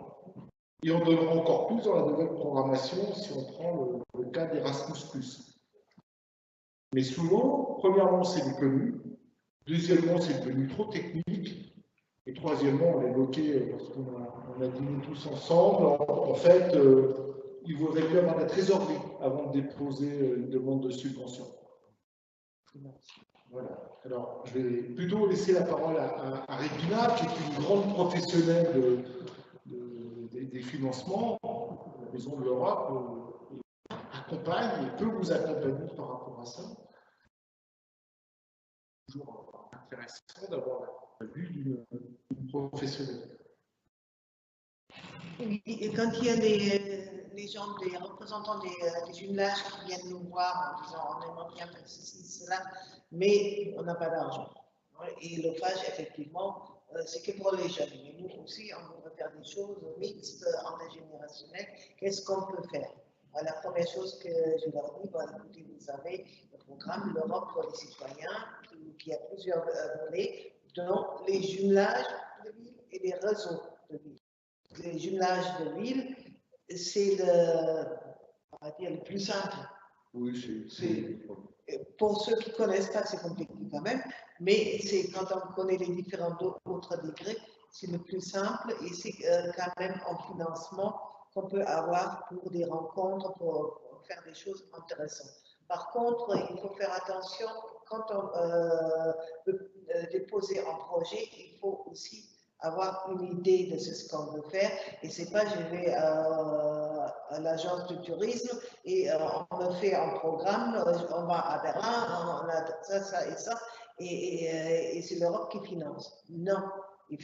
Et on donnera encore plus dans la nouvelle programmation si on prend le cas d'Erasmus+. Mais souvent, premièrement, c'est méconnu. Deuxièmement, c'est devenu trop technique. Et troisièmement, on l'a évoqué lorsqu'on a dîné tous ensemble, en fait, il vaudrait mieux avoir la trésorerie avant de déposer une demande de subvention. Voilà. Alors, je vais plutôt laisser la parole à Régina, qui est une grande professionnelle des financements. La Maison de l'Europe accompagne et peut vous accompagner par rapport à ça. Toujours intéressant d'avoir la vue d'une professionnelle.
Et quand il y a les gens, des représentants des jumelages qui viennent nous voir en disant on aimerait bien faire ceci, cela, mais on n'a pas d'argent. Et l'OFAGE, effectivement, c'est que pour les jeunes. Mais nous aussi, on voudrait faire des choses mixtes, intergénérationnelles. Qu'est-ce qu'on peut faire? La première chose que je leur dis, écoutez, vous savez, le programme L'Europe pour les citoyens, qui a plusieurs volets, dont les jumelages de villes et les réseaux de villes. Les jumelages de villes, c'est le plus simple.
Oui,
pour ceux qui ne connaissent pas, c'est compliqué quand même, mais c'est quand on connaît les différents autres degrés, c'est le plus simple et c'est quand même en financement qu'on peut avoir pour des rencontres, pour faire des choses intéressantes. Par contre, il faut faire attention, quand on veut déposer un projet, il faut aussi avoir une idée de ce qu'on veut faire. Et c'est pas, je vais à l'agence du tourisme et on me fait un programme, on va à Berlin, on a ça et ça, et c'est l'Europe qui finance. Non, il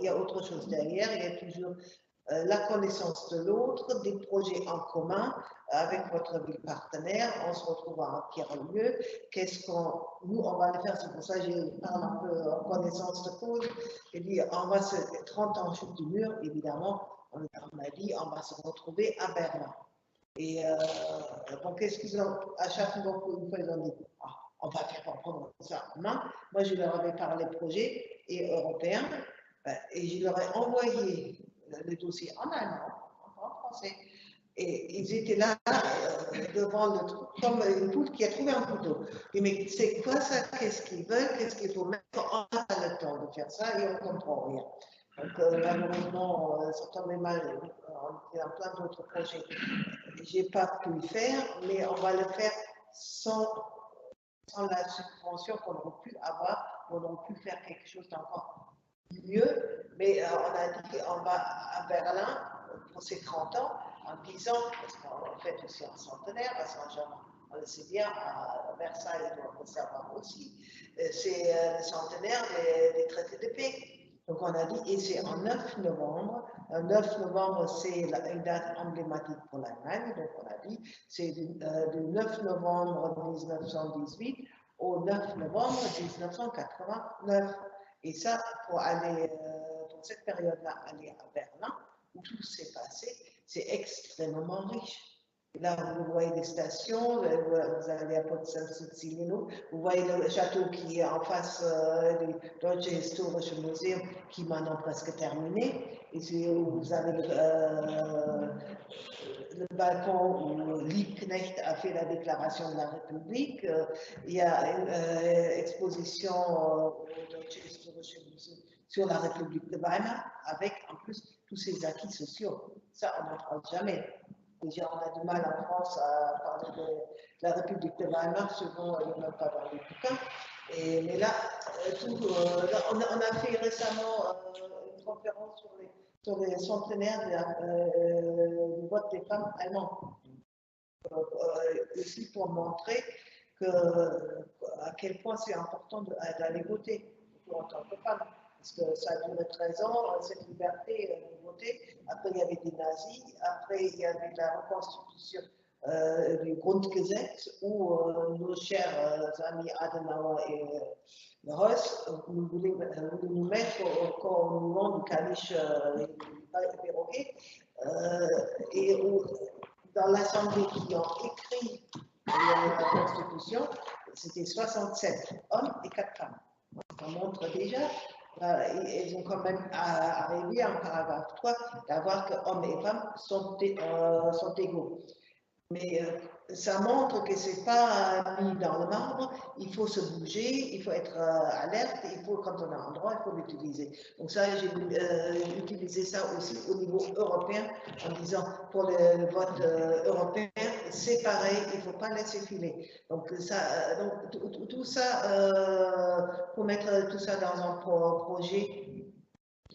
y a autre chose derrière, il y a toujours la connaissance de l'autre, des projets en commun avec votre ville partenaire, on se retrouve à un tiers-lieu, nous on va le faire, c'est pour ça que je parle un peu en connaissance de cause, et dit on va 30 ans en chute du mur, évidemment, on a dit on va se retrouver à Berlin. Et donc qu'est-ce qu'ils ont, à chaque fois ils ont dit, on va faire prendre ça en main. Moi je leur avais parlé projet et européen, et je leur ai envoyé le dossier en allemand, en français, Et ils étaient là devant le truc, comme une poule qui a trouvé un couteau. Et mais c'est quoi ça? Qu'est-ce qu'ils veulent? Qu'est-ce qu'il faut mettre? On n'a pas le temps de faire ça et on ne comprend rien. Donc malheureusement, ça tombait mal. On était en plein d'autres projets. J'ai pas pu le faire, mais on va le faire sans la subvention qu'on aurait pu avoir, on aurait pu faire quelque chose d'encore mieux. Mais on a dit on va à Berlin pour ses 30 ans, en 10 ans, parce qu'on fait aussi un centenaire, à Saint-Germain, on le sait bien, à Versailles, on doit le savoir aussi, c'est le centenaire des traités de paix. Donc on a dit, et c'est en 9 novembre, 9 novembre c'est une date emblématique pour l'Allemagne, donc on a dit, c'est du 9 novembre 1918 au 9 novembre 1989. Et ça, pour aller, pour cette période-là, aller à Berlin, où tout s'est passé, c'est extrêmement riche. Là, vous voyez les stations, vous allez à Potsdam-Sizilien, vous voyez le château qui est en face du Deutsche Historische Museum, qui est maintenant presque terminé. Et vous avez le balcon où Liebknecht a fait la déclaration de la République. Il y a une exposition au Deutsche Historische Museum sur la République de Weimar, avec en plus tous ces acquis sociaux. Ça, on n'en parle jamais. Déjà, on a du mal en France à parler de la République de Weimar, souvent, il n'y a même pas dans les bouquins. Mais là, on a fait récemment une conférence sur les centenaires du vote des femmes allemandes. Aussi pour montrer à quel point c'est important d'aller voter en tant que femme. Parce que ça a duré 13 ans, cette liberté de voter. Après, il y avait des nazis. Après, il y avait la reconstitution du Grundgesetz où nos chers amis Adenauer et Reuss voulaient nous mettre au nom du caniche perroquet. Et où, dans l'Assemblée qui ont écrit la Constitution, c'était 67 hommes et 4 femmes. Ça montre déjà. Ils ont quand même arrivé en paragraphe 3 d'avoir que hommes et femmes sont égaux. Mais ça montre que ce n'est pas mis dans le marbre, il faut se bouger, il faut être alerte, il faut, quand on a un droit, il faut l'utiliser. Donc ça, j'ai utilisé ça aussi au niveau européen, en disant pour le vote européen, c'est pareil, il ne faut pas laisser filer. Donc, tout ça, pour mettre tout ça dans un projet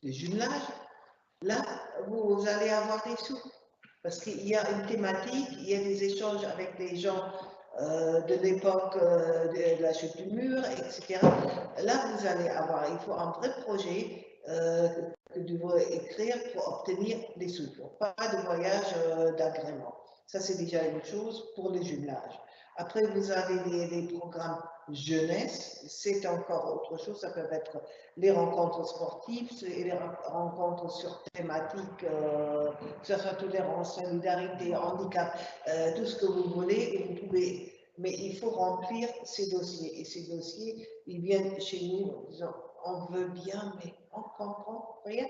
de jumelage, là, vous allez avoir des sous. Parce qu'il y a une thématique, il y a des échanges avec des gens de l'époque de la chute du mur, etc. Là, vous allez avoir, il faut un vrai projet que vous devez écrire pour obtenir des sous. Pas de voyage d'agrément. Ça, c'est déjà une chose pour le jumelage. Après, vous avez les programmes jeunesse, c'est encore autre chose, ça peut être les rencontres sportives et les rencontres sur thématiques, que ce soit tolérance, solidarité, handicap, tout ce que vous voulez, et vous pouvez, mais il faut remplir ces dossiers, et ces dossiers, ils viennent chez nous en disant, on veut bien, mais on ne comprend rien.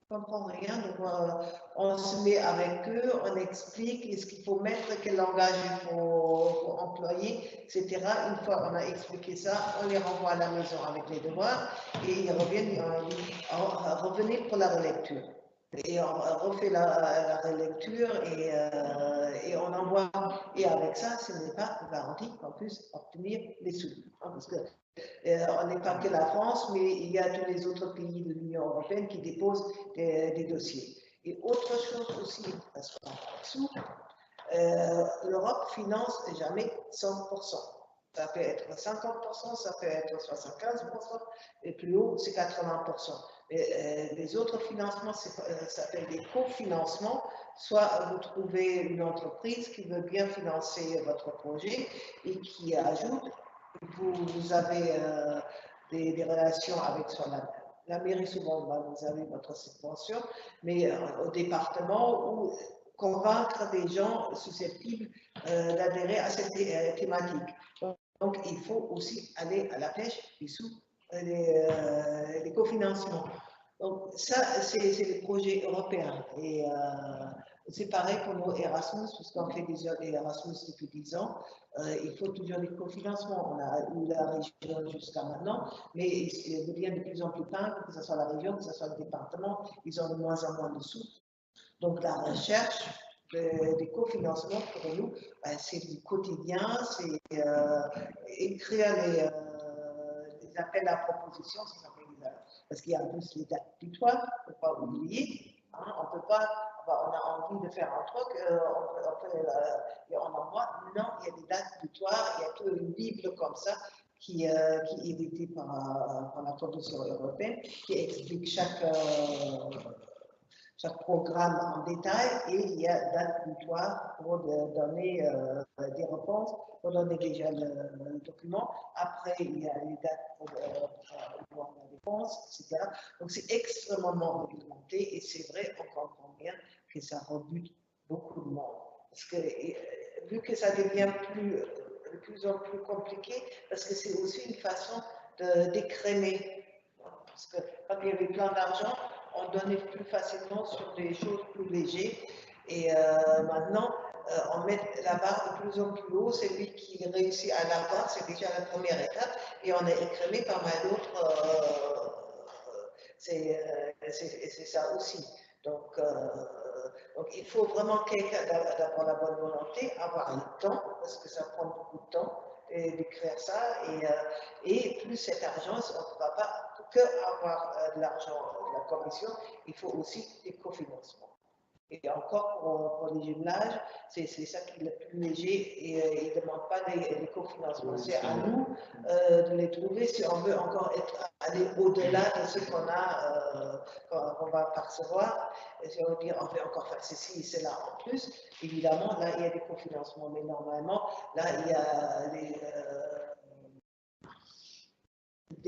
On ne comprend rien, donc on se met avec eux, on explique ce qu'il faut mettre, quel langage il faut employer, etc. Une fois on a expliqué ça, on les renvoie à la maison avec les devoirs et ils reviennent, revenez pour la relecture. Et on refait la relecture et on envoie. Et avec ça, ce n'est pas garanti qu'on puisse obtenir des sous. Hein, parce que on n'est pas que la France, mais il y a tous les autres pays de l'Union européenne qui déposent des dossiers. Et autre chose aussi, parce qu'on n'a pas de sous, l'Europe finance jamais 100%. Ça peut être 50%, ça peut être 75%, et plus haut, c'est 80%. Les autres financements, ça s'appelle des cofinancements. Soit vous trouvez une entreprise qui veut bien financer votre projet et qui ajoute, vous avez des relations avec la mairie, souvent, vous avez votre subvention, mais au département, ou convaincre des gens susceptibles d'adhérer à cette thématique. Donc, il faut aussi aller à la pêche des sous, les cofinancements. Donc, ça, c'est les projets européens. Et C'est pareil pour nos Erasmus, puisqu'on fait des Erasmus depuis 10 ans. Il faut toujours des cofinancements. On a eu la région jusqu'à maintenant, mais il devient de plus en plus tard, que ce soit la région, que ce soit le département, ils ont de moins en moins de sous. Donc la recherche des cofinancements pour nous, c'est du quotidien, c'est écrire les appels à proposition, parce qu'il y a en plus les dates butoirs, il ne faut pas oublier. Hein, on peut pas, on a envie de faire un truc, on envoie. Non, il y a des dates butoirs, il y a toute une bible comme ça qui est éditée par la Commission européenne, qui explique chaque programme en détail, et il y a date butoir pour donner des réponses, pour donner déjà le document. Après, il y a les dates pour avoir la réponse, etc. Donc, c'est extrêmement réglementé, et c'est vrai, on comprend bien que ça rebute beaucoup de monde. Parce que, vu que ça devient de plus en plus compliqué, parce que c'est aussi une façon d'écrémer. Parce que quand il y avait plein d'argent, on donnait plus facilement sur des choses plus légères. Et maintenant, on met la barre de plus en plus haut. Celui qui réussit à l'avoir, c'est déjà la première étape. Et on est écrémé par mal d'autres. C'est ça aussi. Donc, il faut vraiment quelqu'un d'avoir la bonne volonté, avoir le temps, parce que ça prend beaucoup de temps d'écrire ça. Et plus cet argent, on ne va pas que avoir de l'argent de la commission, il faut aussi des cofinancements. Et encore pour les jumelages, c'est ça qui est le plus léger, et ils ne demandent pas des cofinancements. C'est à nous de les trouver si on veut encore aller au-delà de ce qu'on va percevoir. Et si on veut dire on veut encore faire ceci et cela en plus, évidemment, là, il y a des cofinancements. Mais normalement, là, il y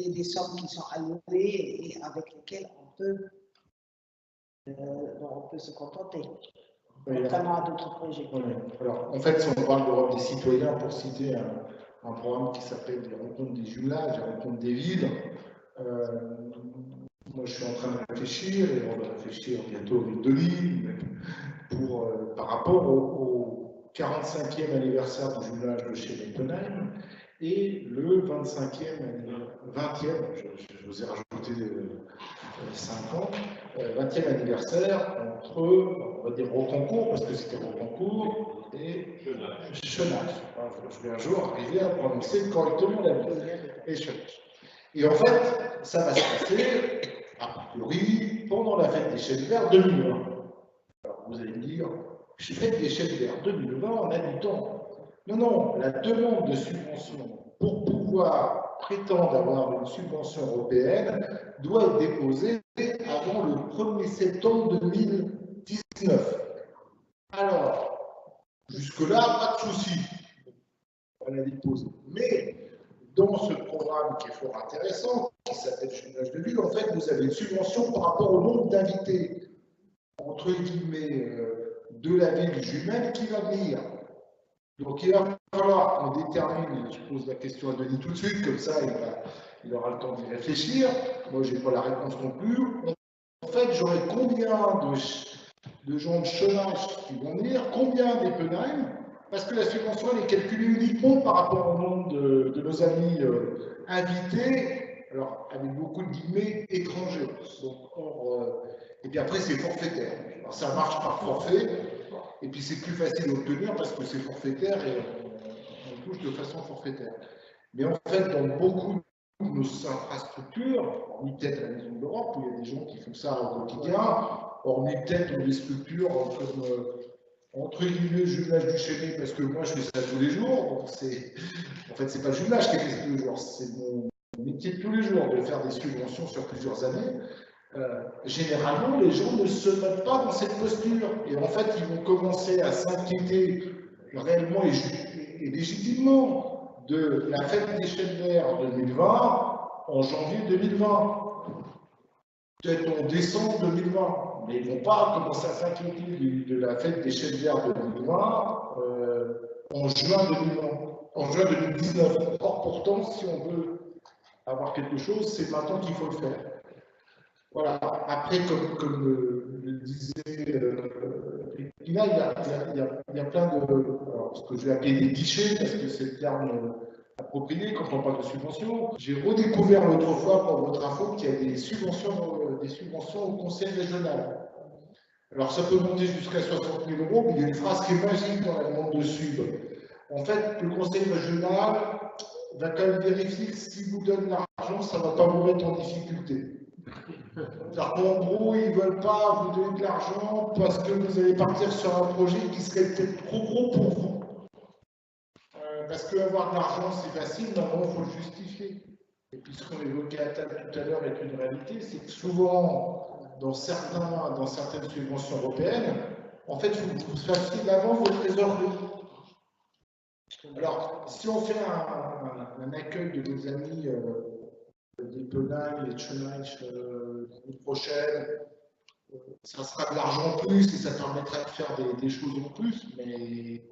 a des sommes qui sont allouées et avec lesquelles on peut se contenter, contrairement à d'autres projets.
Oui. Alors, en fait, si on parle d'Europe des citoyens, pour citer un programme qui s'appelle les rencontres des jumelages, les rencontres des villes, moi je suis en train de réfléchir, et on va réfléchir bientôt avec Denis, par rapport au 45e anniversaire du jumelage de chez Mettenheim et le 20e, je vous ai rajouté 5 ans, 20e anniversaire entre, on va dire, Rocancourt, parce que c'était Rocancourt, et Chenage. Je vais un jour arriver à prononcer correctement la ville, et Chenage. Et en fait, ça va se passer, a priori, pendant la fête des chênes verts 2020. Alors vous allez me dire, fête des chênes verts 2020, on a du temps. Non, la demande de subvention pour pouvoir prétendre avoir une subvention européenne doit être déposée avant le 1er septembre 2019. Alors, jusque-là, pas de souci. On la dépose. Mais dans ce programme qui est fort intéressant, qui s'appelle Jumelage de ville, en fait, vous avez une subvention par rapport au nombre d'invités, entre guillemets, de la ville jumelle qui va venir. Donc il va falloir qu'on détermine, je pose la question à Denis tout de suite, comme ça il aura le temps d'y réfléchir. Moi je n'ai pas la réponse non plus. En fait, j'aurai combien de gens de Chenage qui vont venir, combien d'Eppenheim, parce que la subvention elle est calculée uniquement par rapport au nombre de nos amis invités, alors avec beaucoup de guillemets étrangers. Donc, et puis après c'est forfaitaire. Alors, ça marche par forfait. Et puis c'est plus facile d'obtenir parce que c'est forfaitaire et on touche de façon forfaitaire. Mais en fait, dans beaucoup de nos infrastructures, hormis peut-être la Maison de l'Europe, où il y a des gens qui font ça au quotidien, hormis peut-être des structures comme, entre guillemets, jumelage du Chénet, parce que moi je fais ça tous les jours. En fait, c'est pas le jumelage qui est fait tous les jours, c'est mon métier de tous les jours de faire des subventions sur plusieurs années. Généralement, les gens ne se mettent pas dans cette posture. Et en fait, ils vont commencer à s'inquiéter réellement et légitimement de la fête des chênes verts 2020 en janvier 2020. Peut-être en décembre 2020. Mais ils ne vont pas commencer à s'inquiéter de la fête des chênes verts 2020 en juin 2020, en juin 2019. Or, pourtant, si on veut avoir quelque chose, c'est maintenant qu'il faut le faire. Voilà. Après, comme le disait là, il y a plein de, alors, ce que je vais appeler des guichets, parce que c'est le terme approprié quand on parle de subventions. J'ai redécouvert l'autre fois, pour votre info, qu'il y a des subventions au conseil régional. Alors, ça peut monter jusqu'à 60 000 €, mais il y a une phrase qui est magique dans la demande de sub. En fait, le conseil régional va quand même vérifier que s'il vous donne l'argent, ça ne va pas vous mettre en difficulté. C'est-à-dire qu'en gros, ils ne veulent pas vous donner de l'argent parce que vous allez partir sur un projet qui serait peut-être trop gros pour vous. Parce qu'avoir de l'argent, c'est facile, normalement, il faut le justifier. Et puis, ce qu'on évoquait à table tout à l'heure est une réalité, c'est que souvent, dans certaines subventions européennes, en fait, il faut que vous fassiez d'avance votre trésorerie. Alors, si on fait un accueil de nos amis d'Eppenheim et de Schönheim l'année prochaine, ça sera de l'argent en plus et ça permettra de faire des choses en plus, mais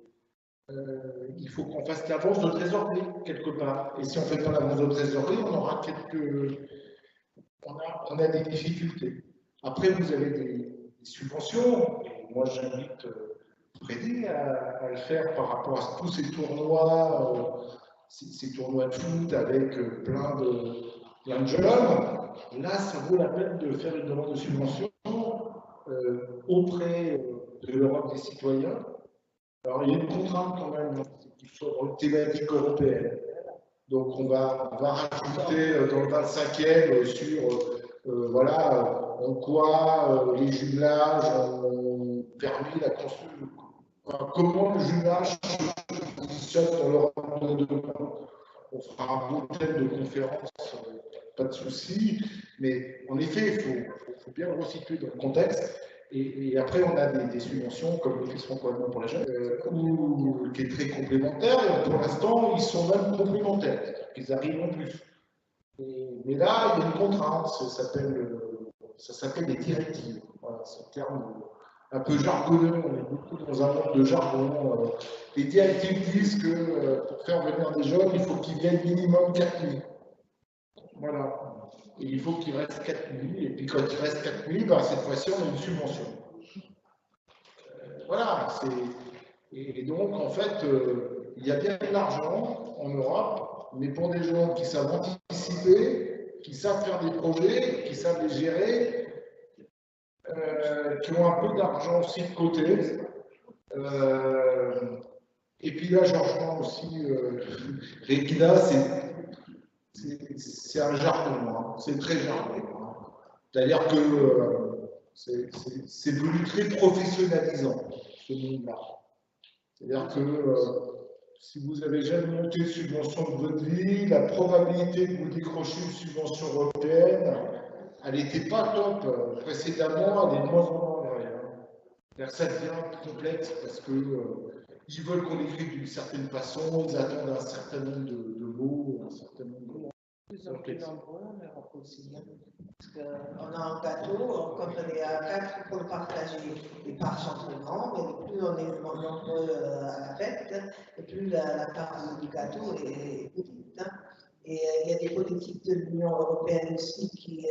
il faut qu'on fasse l'avance de trésorerie quelque part. Et si on ne fait pas l'avance de trésorerie, on aura on a des difficultés. Après, vous avez des subventions. Et moi, j'invite Freddy à le faire par rapport à tous ces tournois de foot avec plein de jeunes. Là, ça vaut la peine de faire une demande de subvention auprès de l'Europe des citoyens. Alors, il y a une contrainte quand même, c'est qu'il faut une thématique européenne. Donc, on va rajouter dans le 25e sur voilà, en quoi les jumelages ont permis la construction. Comment le jumelage se positionne dans l'Europe de demain. On fera un beau thème de conférence, pas de souci, mais en effet, il faut bien le resituer dans le contexte. Et après, on a des subventions comme l'Office franco-allemand pour la jeune, qui est très complémentaire. Et pour l'instant, ils sont même complémentaires, c'est-à-dire qu'ils arrivent en plus. Mais là, il y a une contrainte, ça s'appelle les directives. Voilà, c'est un terme un peu jargonneux, on est beaucoup dans un monde de jargon. Les directives disent que pour faire venir des jeunes, il faut qu'ils viennent minimum 4 nuits. Voilà. Et il faut qu'il reste 4 nuits. Et puis quand il reste 4 nuits, ben, cette fois-ci, on a une subvention. Voilà. Et donc, en fait, il y a bien de l'argent en Europe, mais pour des gens qui savent anticiper, qui savent faire des projets, qui savent les gérer, qui ont un peu d'argent aussi de côté. Et puis là, je rejoins aussi Regina, c'est un jargon, hein, c'est très jargon. Hein. C'est-à-dire que c'est devenu très professionnalisant, ce monde-là. C'est-à-dire que si vous n'avez jamais monté une subvention de votre vie, la probabilité de vous décrocher une subvention européenne, elle n'était pas top. Précédemment, elle est de moins en moins vraie. Ça devient complexe parce qu'ils veulent qu'on écrive d'une certaine façon, ils attendent un certain nombre de mots, un certain nombre de mots.
Plus en plus nombreux en Europe aussi. Parce qu'on a un gâteau, quand on est à 4, il faut le partager. Les parts sont très grandes, mais plus on est nombreux à la fête, et plus la part du gâteau est petite. Hein. Et il y a des politiques de l'Union européenne aussi qui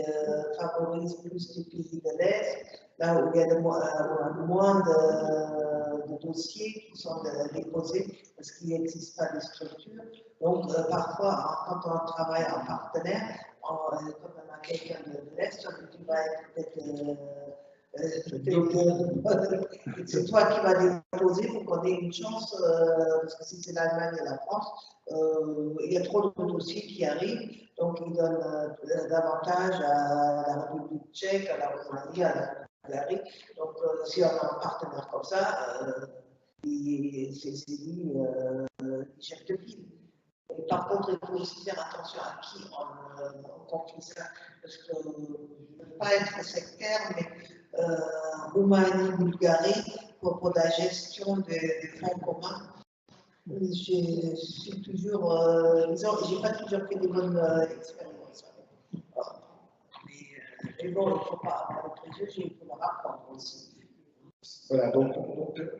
favorisent plus les pays de l'Est, là où il y a moins de dossiers qui sont déposés parce qu'il n'existe pas de structure. Donc, parfois, quand on travaille en partenaire, quand on a quelqu'un de l'Est, tu vas être c'est toi qui vas déposer pour qu'on ait une chance, parce que si c'est l'Allemagne et la France, il y a trop de dossiers qui arrivent, donc ils donnent davantage à la République tchèque, à la Roumanie, à la Bulgarie. Donc, si on a un partenaire comme ça, c'est lui qui gère le pile. Et par contre, il faut aussi faire attention à qui on confie ça, parce que je ne veux pas être sectaire, mais Roumanie, Bulgarie, pour la gestion des fonds communs, je suis toujours, j'ai pas toujours fait de bonnes expériences. Mais bon, il ne faut pas avoir de préjugés, il faut leur apprendre aussi.
Voilà, donc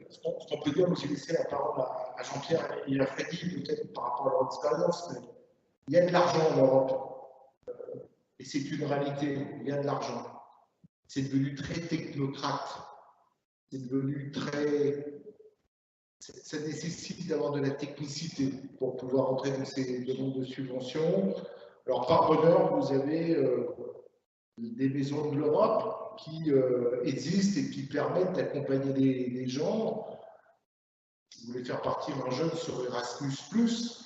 ce qu'on peut dire, j'ai laissé la parole à Jean-Pierre et à Freddy, peut-être par rapport à leur expérience, mais il y a de l'argent en Europe, et c'est une réalité, il y a de l'argent. C'est devenu très technocrate. c'est devenu très... Ça nécessite d'avoir de la technicité pour pouvoir entrer dans ces demandes de subventions. Alors, par bonheur, vous avez des maisons de l'Europe qui existent et qui permettent d'accompagner les gens. Si vous voulez faire partir un jeune sur Erasmus+, plus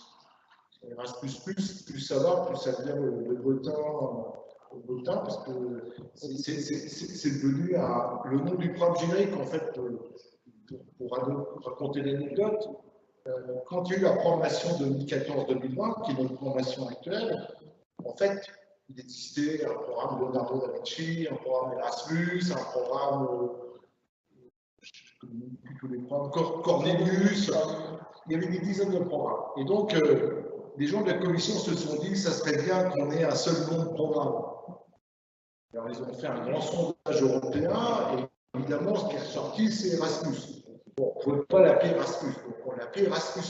ça va, plus ça devient le botin, parce que c'est devenu le nom du programme générique, en fait, pour raconter l'anecdote. Quand il y a eu la programmation 2014-2020, qui est notre programmation actuelle, en fait, il existait un programme Leonardo da Vinci, un programme Erasmus, un programme, je ne connais plus tous les programmes, Cornelius, il y avait des dizaines de programmes. Et donc, les gens de la commission se sont dit que ça serait bien qu'on ait un seul nom de programme. Alors, ils ont fait un grand sondage européen, et évidemment, ce qui est ressorti, c'est Erasmus. Bon, on ne pouvait pas l'appeler Erasmus, donc on l'appelait Erasmus+.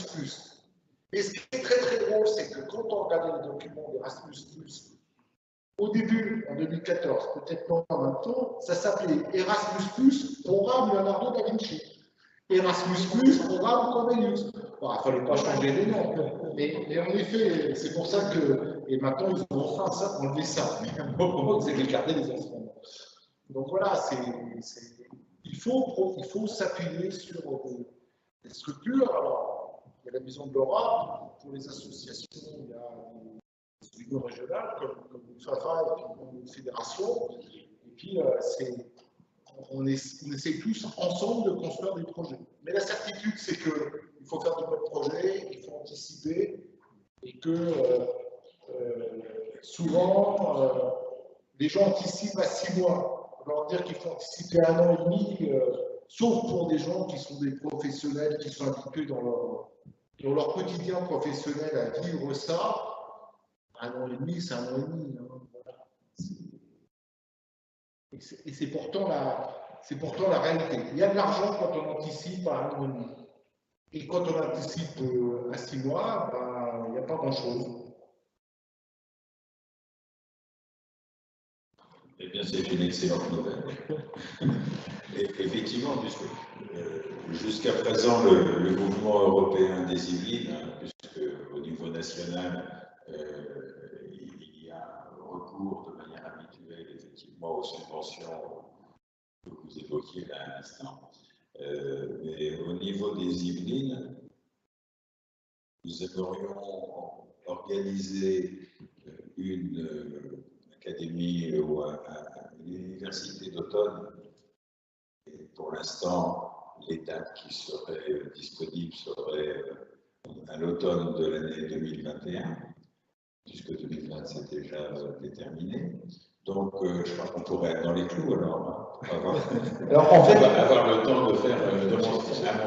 Et ce qui est très très drôle, c'est que quand on regardait le document d'Erasmus+, au début, en 2014, peut-être pas maintenant, ça s'appelait Erasmus+, programme Leonardo da Vinci. Erasmus+, programme Cornelius. Bon, il ne fallait pas changer les noms. Mais en effet, c'est pour ça que. Et maintenant, ils ont enfin ça, enlevé ça. Mais à un moment, ils avaient gardé les instruments. Donc voilà, il faut s'appuyer sur des structures. Alors, il y a la Maison de l'Europe. Pour les associations, il y a des unions régionales comme le FAFA et puis une fédération. Et puis, on essaie tous ensemble de construire des projets. Mais la certitude, c'est qu'il faut faire de bons projets, il faut anticiper, et que souvent, les gens anticipent à 6 mois. On va leur dire qu'il faut anticiper 1 an et demi, sauf pour des gens qui sont des professionnels, qui sont habitués dans leur quotidien professionnel à vivre ça. 1 an et demi, c'est 1 an et demi. Hein. Voilà. Et c'est pourtant la réalité. Il y a de l'argent quand on anticipe à 1 an et demi. Et quand on anticipe à 6 mois, ben, il n'y a pas grand-chose.
Eh bien, c'est une excellente nouvelle. Et effectivement, jusqu'à présent, le mouvement européen des Yvelines, puisque au niveau national, il y a recours de manière habituelle, effectivement, aux subventions que vous évoquiez là à l'instant. Mais au niveau des Yvelines, nous aimerions organiser une académie ou une université d'automne. Et pour l'instant, les dates qui seraient disponibles seraient à l'automne de l'année 2021, puisque 2020 c'est déjà déterminé. Donc, je crois qu'on pourrait être dans les clous alors. Alors en fait, on va avoir le temps de faire un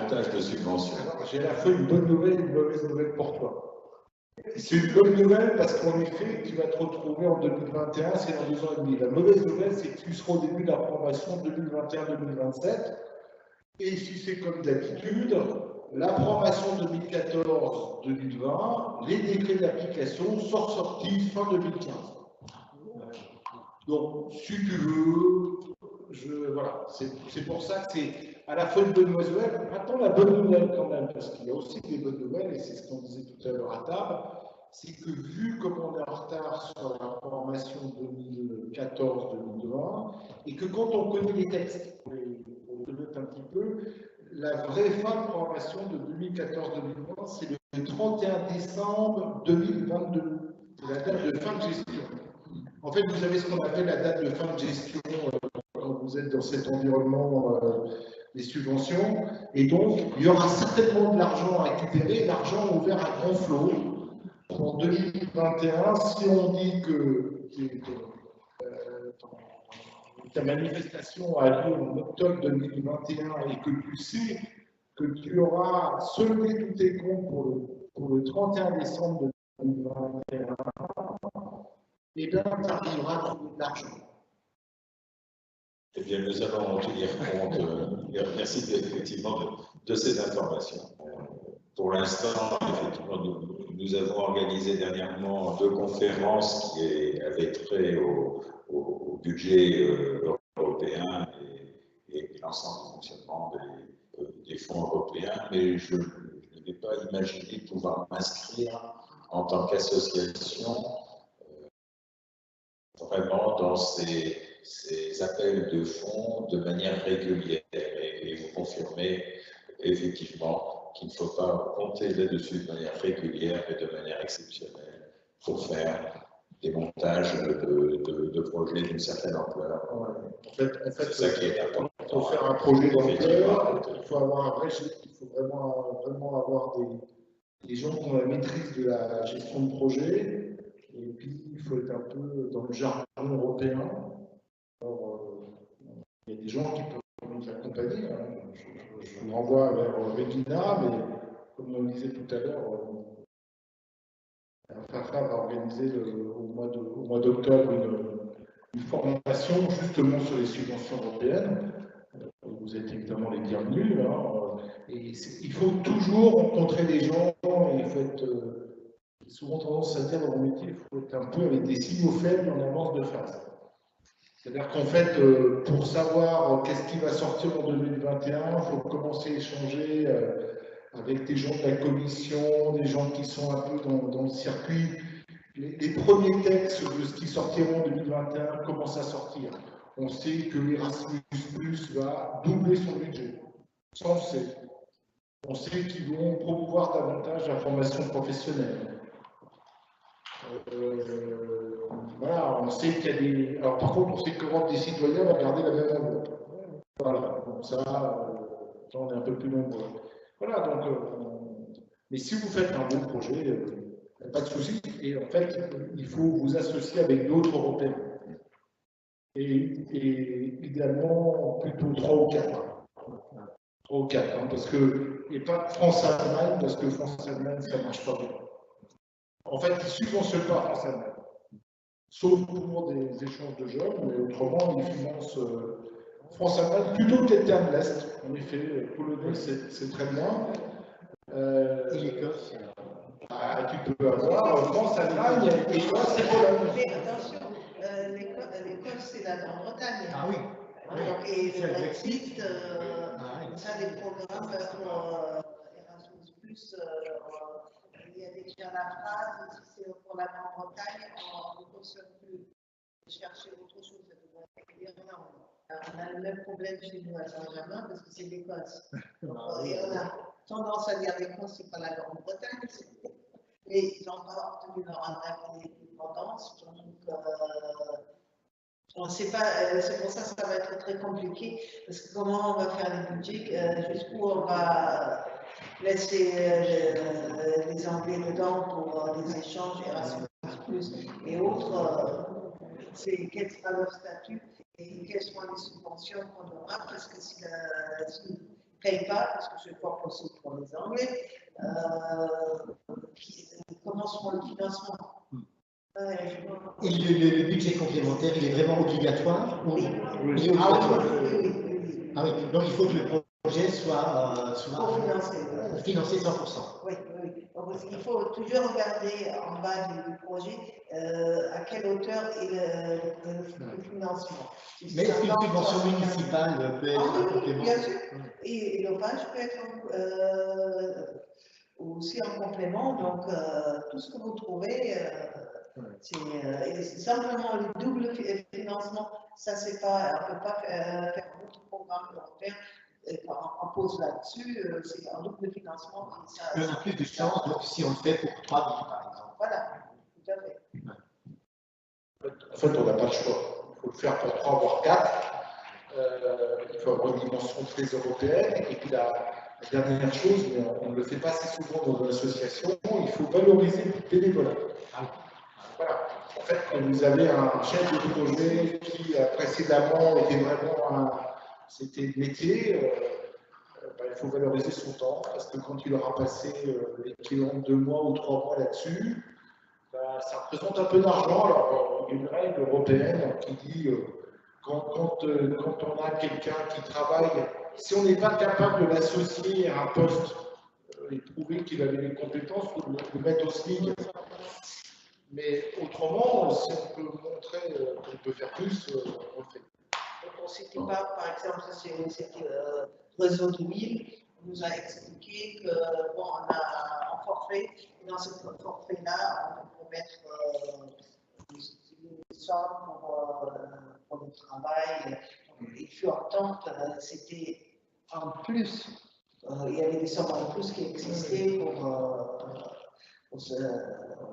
montage de subventions.
J'ai à la fois une bonne nouvelle et une mauvaise nouvelle pour toi. C'est une bonne nouvelle parce qu'en effet, tu vas te retrouver en 2021, c'est dans 2 ans et demi. La mauvaise nouvelle, c'est que tu seras au début de la programmation 2021-2027. Et si c'est comme d'habitude, la programmation 2014-2020, les décrets d'application sont sortis fin 2015. Donc, si tu veux, voilà, c'est pour ça que c'est à la fois une bonne nouvelle. Maintenant, la bonne nouvelle quand même, parce qu'il y a aussi des bonnes nouvelles, et c'est ce qu'on disait tout à l'heure à table, c'est que vu comme on est en retard sur la programmation 2014-2020, et que quand on connaît les textes, pour le mettre un petit peu, la vraie fin de programmation de 2014-2020, c'est le 31 décembre 2022. C'est la date de fin de gestion. En fait, vous avez ce qu'on appelle la date de fin de gestion quand vous êtes dans cet environnement des subventions. Et donc, il y aura certainement de l'argent à récupérer, l'argent ouvert à grand flot. En 2021, si on dit que ta manifestation a lieu en octobre 2021 et que tu sais que tu auras soldé tous tes comptes pour le 31 décembre 2021, eh bien, tu arriveras à trouver de l'argent.
Eh bien, nous allons en tenir compte. Merci effectivement de ces informations. Pour l'instant, effectivement, nous avons organisé dernièrement 2 conférences qui avaient trait au budget européen et l'ensemble du fonctionnement des fonds européens, mais je n'avais pas imaginé pouvoir m'inscrire en tant qu'association vraiment dans ces appels de fonds de manière régulière. Et vous confirmez effectivement qu'il ne faut pas compter là-dessus de manière régulière, mais de manière exceptionnelle pour faire des montages de projets d'une certaine ampleur.
Ouais. En fait,
c'est ça qui est important.
Il faut faire un projet d'ampleur, il faut avoir un vrai chiffre, il faut vraiment avoir des gens qui ont la maîtrise de la gestion de projet, et puis il faut être un peu dans le jargon européen. Alors, il y a des gens qui peuvent nous accompagner. Hein. Je vous renvoie vers Regina, mais comme on le disait tout à l'heure, FAFA va organiser au mois d'octobre une formation justement sur les subventions européennes. Vous êtes évidemment les bienvenus. Hein. Et il faut toujours rencontrer des gens. Il faut être souvent tendance à dire dans mon métier, il faut être un peu avec des signaux faibles en avance de phase. C'est-à-dire qu'en fait, pour savoir qu'est-ce qui va sortir en 2021, il faut commencer à échanger avec des gens de la commission, des gens qui sont un peu dans le circuit. Les premiers textes de ce qui sortiront en 2021 commencent à sortir. On sait que l'Erasmus+ va doubler son budget. Ça, on sait. On sait qu'ils vont promouvoir davantage la formation professionnelle. Voilà, on sait qu'il y a des. Alors, par contre, on sait que l'Europe des citoyens va garder la même enveloppe. Voilà, donc ça, on est un peu plus nombreux. Voilà, donc. Mais si vous faites un bon projet, pas de souci. Et en fait, il faut vous associer avec d'autres Européens. Et idéalement, plutôt 3 ou 4. 3 ou 4, hein, parce que. Et pas France-Allemagne, parce que France-Allemagne, ça ne marche pas bien. En fait, ils ne subventionnent pas France-Allemagne. Sauf pour des échanges de jeunes, mais autrement, ils financent France-Allemagne plutôt que les termes de l'Est. En effet, Polonais, c'est très bien.
Et l'Écosse
tu peux avoir France-Allemagne, Écosse et Pologne.
Mais attention, l'Écosse, c'est la Grande-Bretagne.
Ah oui.
Donc, et le Brexit, ça a des programmes pour Erasmus+. Il y a déjà la phrase, si c'est pour la Grande-Bretagne, on ne consomme plus chercher autre chose. On a le même problème chez nous à Saint-Germain parce que c'est l'Écosse. Et on a tendance à dire l'Écosse, c'est pas la Grande-Bretagne. Mais ils n'ont pas obtenu leur indépendance. Donc, on ne sait pas, c'est pour ça que ça va être très compliqué. Parce que comment on va faire les budgets, jusqu'où on va laisser les Anglais dedans pour des échanges Erasmus+ et autres, c'est quel sera leur statut et quelles seront les subventions qu'on aura, parce que s'ils ne payent pas, parce que je crois que c'est pour les Anglais, comment sera le financement?
Et le budget complémentaire, il est vraiment obligatoire?
Oui.
Il est obligatoire.
Oui.
Ah oui, donc il faut que le projet soit financé 100%.
Oui. Donc, il faut toujours regarder en bas du projet à quelle hauteur est le financement.
Mais est-ce qu'une subvention municipale peut être un complément?
Bien sûr. Et l'OPAGE peut être aussi un complément. Donc, tout ce que vous trouvez, c'est simplement le double financement. Ça, c'est pas, on ne peut pas faire un autre programme européen. On pose là-dessus, c'est un double financement.
On a plus de chance, donc si on le fait pour 3 000, par exemple.
Voilà, tout à fait.
En fait, on n'a pas le choix. Il faut le faire pour 3 voire 4. Il faut avoir une dimension très européenne. Et puis la dernière chose, mais on ne le fait pas assez souvent dans une association, il faut valoriser le bénévolat. Voilà. En fait, quand vous avez un chef de projet qui précédemment était vraiment c'était le métier, il faut valoriser son temps, parce que quand il aura passé l'équivalent de 2 mois ou 3 mois là-dessus, ça représente un peu d'argent. Alors, il y a une règle européenne qui dit quand on a quelqu'un qui travaille, si on n'est pas capable de l'associer à un poste et prouver qu'il avait les compétences, il faut le mettre au SMIC. Mais autrement, si on peut montrer qu'on peut faire plus, on le fait.
c'était pas, par exemple, c'était Réseau 2000, on nous a expliqué que, bon, on a un forfait, et dans ce forfait-là, on peut mettre des sommes pour le travail. Il fut en temps que c'était en plus, il y avait des sommes en plus qui existaient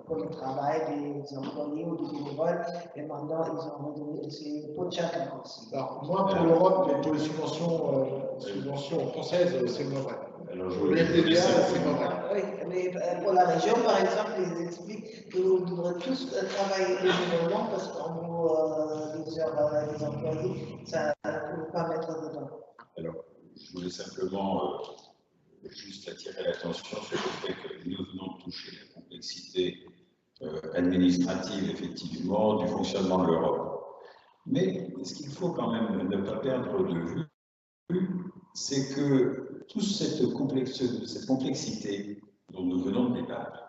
pour le travail des employés ou des bénévoles, et maintenant ils ont redonné, c'est pour chacun aussi.
Alors, moi, pour l'Europe, pour les subventions françaises, c'est pas vrai.
Alors,
Pour les TVA, c'est pas vrai.
Oui, mais pour la région, par exemple, ils expliquent que vous devrez tous travailler bénévolement parce qu'en gros, des heures des employés, ça ne peut pas mettre dedans.
Alors, je voulais simplement juste attirer l'attention sur le fait que nous venons de toucher la complexité administrative, effectivement, du fonctionnement de l'Europe. Mais ce qu'il faut quand même ne pas perdre de vue, c'est que toute cette complexité dont nous venons de débattre,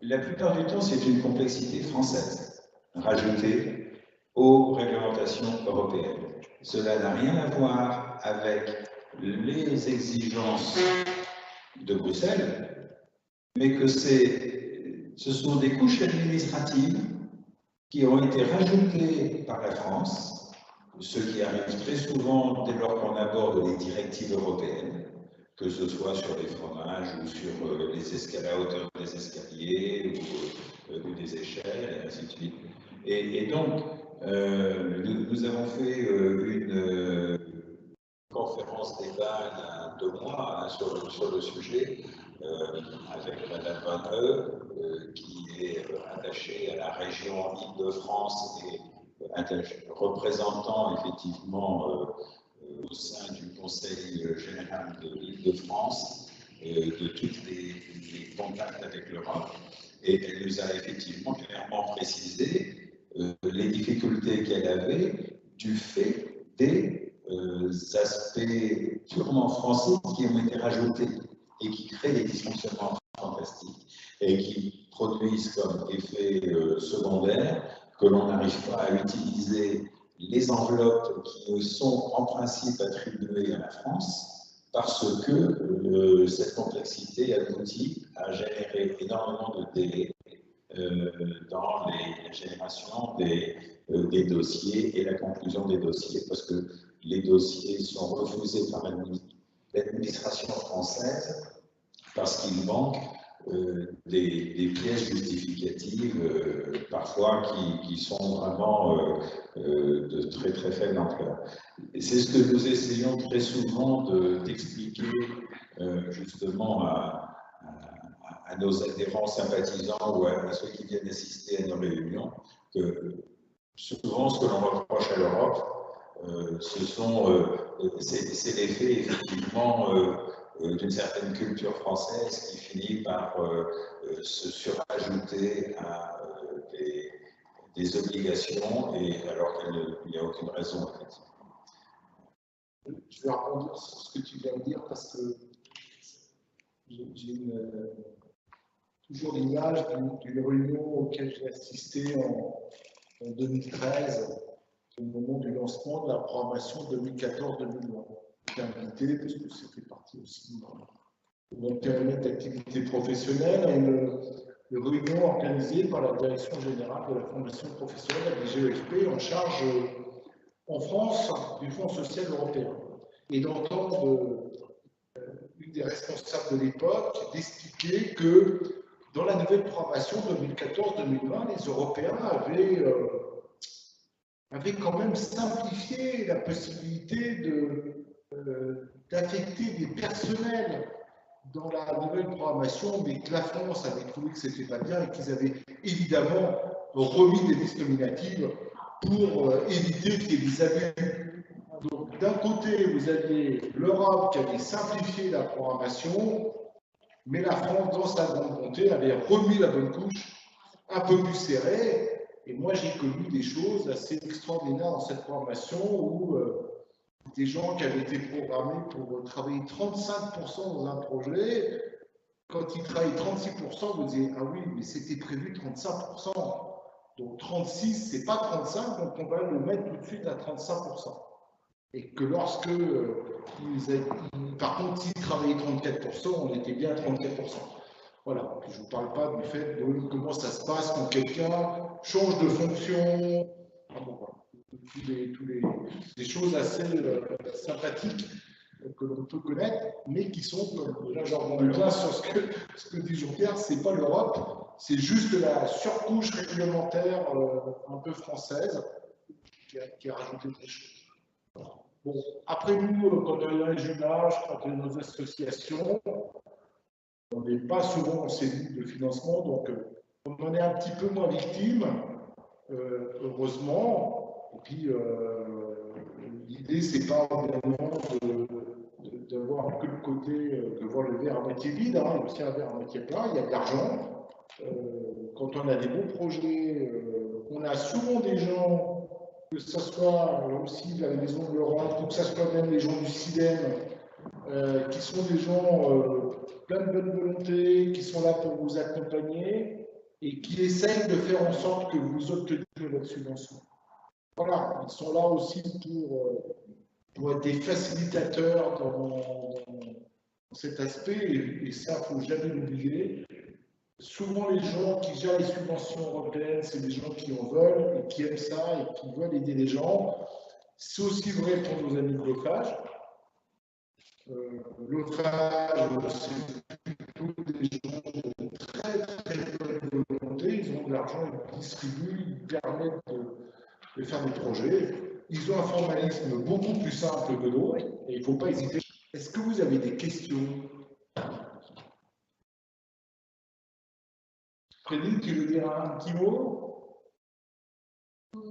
la plupart du temps, c'est une complexité française, rajoutée aux réglementations européennes. Cela n'a rien à voir avec les exigences de Bruxelles, mais que ce sont des couches administratives qui ont été rajoutées par la France, ce qui arrive très souvent dès lors qu'on aborde les directives européennes, que ce soit sur les fromages ou sur les escaliers, à hauteur des escaliers ou des échelles, et ainsi de suite. Et donc, nous avons fait une conférence débat il y a 2 mois hein, sur le sujet, avec Madame Van qui est attachée à la région Île-de-France et représentant effectivement au sein du Conseil général de l'Île-de-France de tous les contacts avec l'Europe. Et elle nous a effectivement clairement précisé les difficultés qu'elle avait du fait des aspects purement français qui ont été rajoutés et qui créent des dysfonctionnements fantastiques et qui produisent comme effet secondaire que l'on n'arrive pas à utiliser les enveloppes qui nous sont en principe attribuées à la France parce que cette complexité aboutit à générer énormément de délais dans la génération des dossiers et la conclusion des dossiers, parce que les dossiers sont refusés par l'administration française parce qu'il manque des pièces justificatives, parfois qui sont vraiment de très très faible ampleur. C'est ce que nous essayons très souvent d'expliquer justement à nos adhérents sympathisants ou à ceux qui viennent assister à nos réunions, que souvent ce que l'on reproche à l'Europe, c'est l'effet effectivement d'une certaine culture française qui finit par se surajouter à des obligations, et alors qu'il n'y a aucune raison effectivement.
Je vais répondre sur ce que tu viens de dire parce que j'ai toujours l'image d'une réunion auquel j'ai assisté en 2013, au moment du lancement de la programmation 2014-2020. J'étais invité parce que c'était parti aussi dans le périmètre d'activité professionnelle à une réunion organisée par la Direction générale de la formation professionnelle, la DGEFP, en charge en France du Fonds social européen. Et d'entendre une des responsables de l'époque d'expliquer que dans la nouvelle programmation 2014-2020, les Européens avaient quand même simplifié la possibilité d'affecter des personnels dans la nouvelle programmation, mais que la France avait trouvé que c'était pas bien et qu'ils avaient évidemment remis des listes nominatives pour éviter qu'il y ait des abus. Donc d'un côté, vous aviez l'Europe qui avait simplifié la programmation, mais la France, dans sa grande bonté, avait remis la bonne couche, un peu plus serrée. Et moi, j'ai connu des choses assez extraordinaires dans cette programmation où des gens qui avaient été programmés pour travailler 35% dans un projet, quand ils travaillaient 36%, vous disiez, ah oui, mais c'était prévu 35%. Donc 36, c'est pas 35, donc on va le mettre tout de suite à 35%. Et que lorsque, par contre, s'ils travaillaient 34%, on était bien à 34%. Voilà, je ne vous parle pas du fait de comment ça se passe quand quelqu'un change de fonction. Ah bon, voilà. Des choses assez sympathiques que l'on peut connaître, mais qui sont, comme là j'en reviens bien sur ce que dit Jean-Pierre, c'est pas l'Europe, c'est juste la surcouche réglementaire un peu française qui a rajouté des choses. Bon, après nous, quand on est dans les jumelages, quand on est dans nos associations, on n'est pas souvent en cellule de financement, donc on en est un petit peu moins victime, heureusement. Et puis, l'idée, c'est pas vraiment d'avoir que le côté, de voir le verre à moitié vide, hein, il y a aussi un verre à moitié plein, il y a de l'argent. Quand on a des beaux projets, on a souvent des gens, que ce soit aussi la Maison de l'Europe, ou que ce soit même les gens du CIDEM, qui sont des gens plein de bonne volonté, qui sont là pour vous accompagner et qui essayent de faire en sorte que vous obteniez votre subvention. Voilà, ils sont là aussi pour être des facilitateurs dans cet aspect, et ça, il ne faut jamais l'oublier. Souvent, les gens qui gèrent les subventions européennes, c'est des gens qui en veulent et qui aiment ça et qui veulent aider les gens. C'est aussi vrai pour nos amis de l'OFAGE. L'OFAGE, c'est plutôt des gens de très bonne volonté. Ils ont de l'argent, ils distribuent, ils permettent de faire des projets. Ils ont un formalisme beaucoup plus simple que d'autres et il ne faut pas hésiter. Est-ce que vous avez des questions? Frédéric, tu veux dire un petit mot?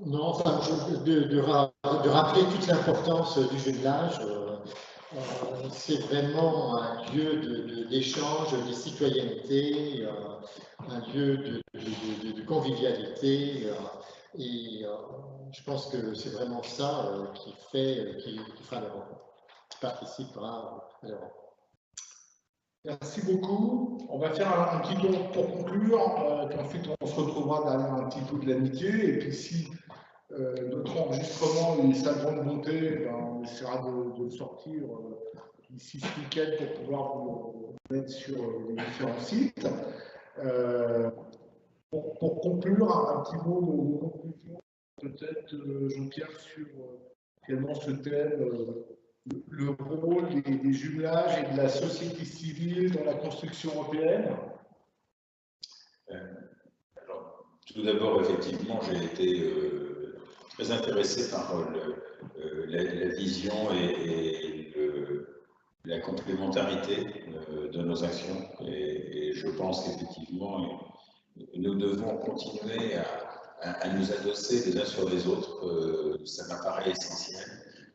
Non, enfin, de rappeler toute l'importance du jumelage. C'est vraiment un lieu d'échange, de citoyenneté, un lieu de convivialité. Et je pense que c'est vraiment ça qui fera l'Europe, qui participera à l'Europe.
Merci beaucoup. On va faire un petit tour pour conclure, puis ensuite on se retrouvera dans un petit peu de l'amitié. Et puis si notre enregistrement est sa grande bonté, ben, on essaiera de le sortir d'ici ce week-end pour pouvoir vous mettre sur les différents sites. Pour conclure, un petit mot de conclusion, peut-être Jean-Pierre, sur également ce thème. Le rôle des jumelages et de la société civile dans la construction européenne?
Alors, tout d'abord, effectivement, j'ai été très intéressé par la vision et la complémentarité de nos actions. Et je pense qu'effectivement, nous devons continuer à nous adosser les uns sur les autres. Ça m'apparaît essentiel.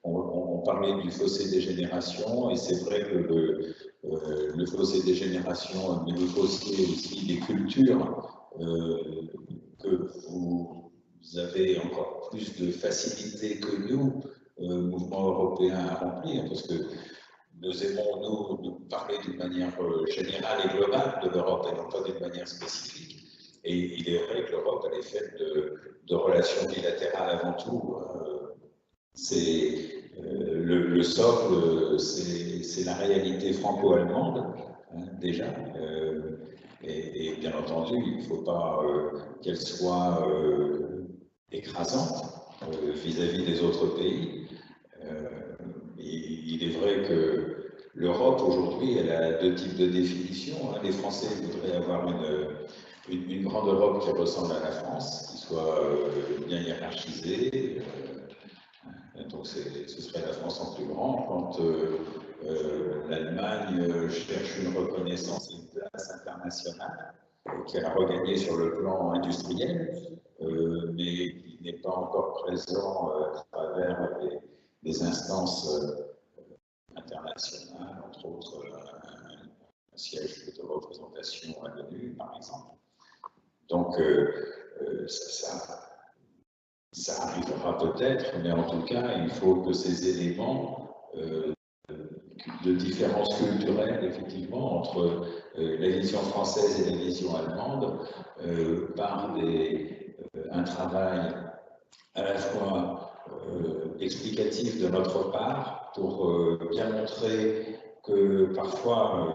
On parlait du fossé des générations, et c'est vrai que le fossé des générations, mais le fossé aussi des cultures, que vous avez encore plus de facilité que nous, mouvement européen, à remplir, parce que nous aimons, nous parler d'une manière générale et globale de l'Europe, et non pas d'une manière spécifique. Et il est vrai que l'Europe, elle est faite de relations bilatérales avant tout. C'est le socle, c'est la réalité franco-allemande, hein, déjà. Et bien entendu, il ne faut pas qu'elle soit écrasante vis-à-vis des autres pays. Il est vrai que l'Europe, aujourd'hui, elle a deux types de définitions. Les Français voudraient avoir une grande Europe qui ressemble à la France, qui soit bien hiérarchisée. Donc ce serait la France en plus grand. Quand l'Allemagne cherche une reconnaissance et une place internationale, qu'elle a regagnée sur le plan industriel, mais qui n'est pas encore présent à travers des instances internationales, entre autres un siège de représentation à l'ONU, par exemple. Donc ça arrivera peut-être, mais en tout cas, il faut que ces éléments de différence culturelle, effectivement, entre la vision française et la vision allemande, par un travail à la fois explicatif de notre part pour bien montrer que parfois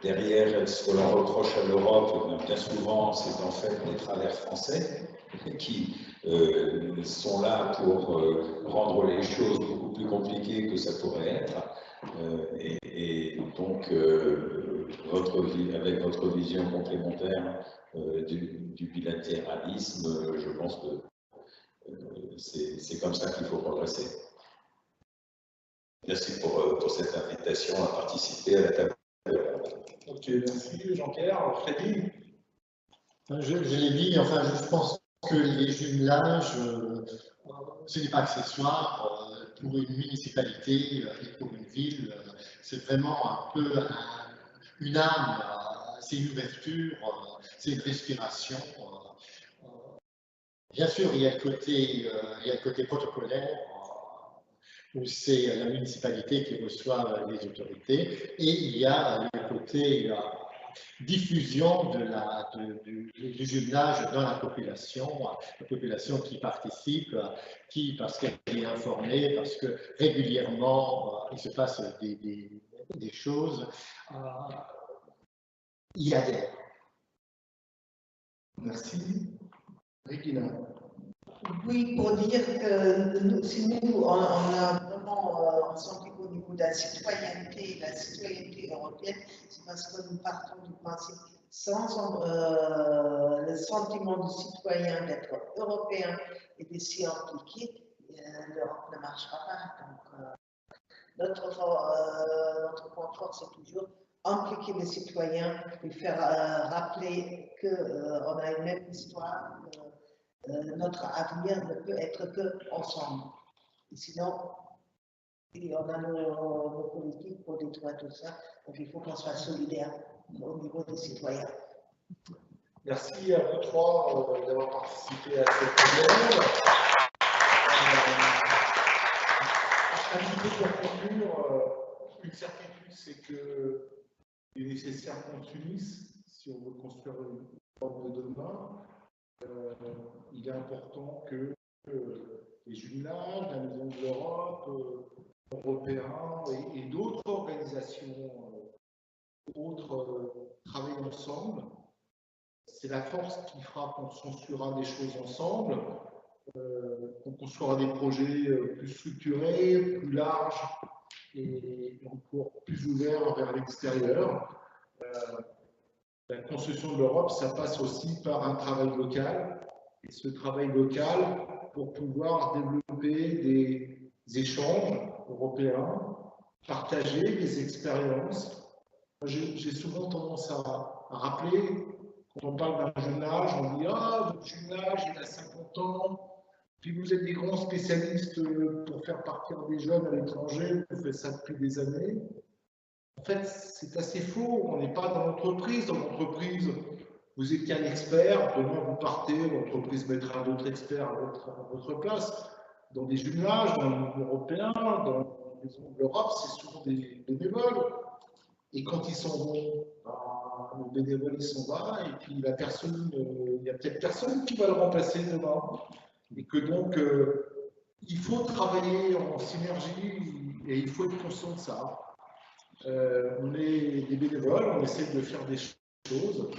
derrière ce que l'on reproche à l'Europe, bien souvent c'est en fait des travers français qui sont là pour rendre les choses beaucoup plus compliquées que ça pourrait être. Et donc, avec votre vision complémentaire du bilatéralisme, je pense que c'est comme ça qu'il faut progresser. Merci pour cette invitation à participer à la table.
Ok, merci Jean-Pierre. Freddy?
Je l'ai dit, enfin, je pense que les jumelages, ce n'est pas accessoire pour une municipalité et pour une ville. C'est vraiment un peu une âme, c'est une ouverture, c'est une respiration. Bien sûr, il y a le côté protocolaire, où c'est la municipalité qui reçoit les autorités, et il y a le côté diffusion du jumelage dans la population qui participe, parce qu'elle est informée, parce que régulièrement il se passe des choses, il y adhère.
Merci. Regina?
Oui, pour dire que si nous, on a vraiment senti qu'au niveau de la citoyenneté européenne, c'est parce que nous partons du principe sans le sentiment du citoyen d'être européen et de s'y impliquer, l'Europe ne marchera pas. Donc, notre point fort, c'est toujours impliquer les citoyens, lui faire rappeler qu'on a une même histoire. Notre avenir ne peut être que ensemble. Et sinon, on a nos politiques pour détruire tout ça. Donc il faut qu'on soit solidaire au niveau des citoyens.
Merci à vous trois d'avoir participé à cette réunion. Un petit peu pour conclure, une certitude, c'est qu'il est nécessaire qu'on s'unisse si on veut construire une Europe de demain. Il est important que les jumelages, la Maison de l'Europe, européens et d'autres organisations travaillent ensemble. C'est la force qui fera qu'on censurera des choses ensemble, qu'on construira des projets plus structurés, plus larges et encore plus ouverts vers l'extérieur. La construction de l'Europe, ça passe aussi par un travail local. Et ce travail local, pour pouvoir développer des échanges européens, partager des expériences. J'ai souvent tendance à rappeler, quand on parle d'un jumelage, on dit « Ah, votre jumelage, il a 50 ans, puis vous êtes des grands spécialistes pour faire partir des jeunes à l'étranger, vous faites ça depuis des années. » En fait, c'est assez faux. On n'est pas dans l'entreprise. Dans l'entreprise, vous étiez un expert, demain vous partez, l'entreprise mettra d'autres experts à votre place. Dans des jumelages, dans l'Union européenne, dans l'Europe, c'est souvent des bénévoles. Et quand ils s'en vont, le bénévole il s'en va, et puis la personne, il y a peut-être personne qui va le remplacer demain. Et que donc, il faut travailler en synergie et il faut être conscient de ça. On est des bénévoles, on essaie de faire des choses,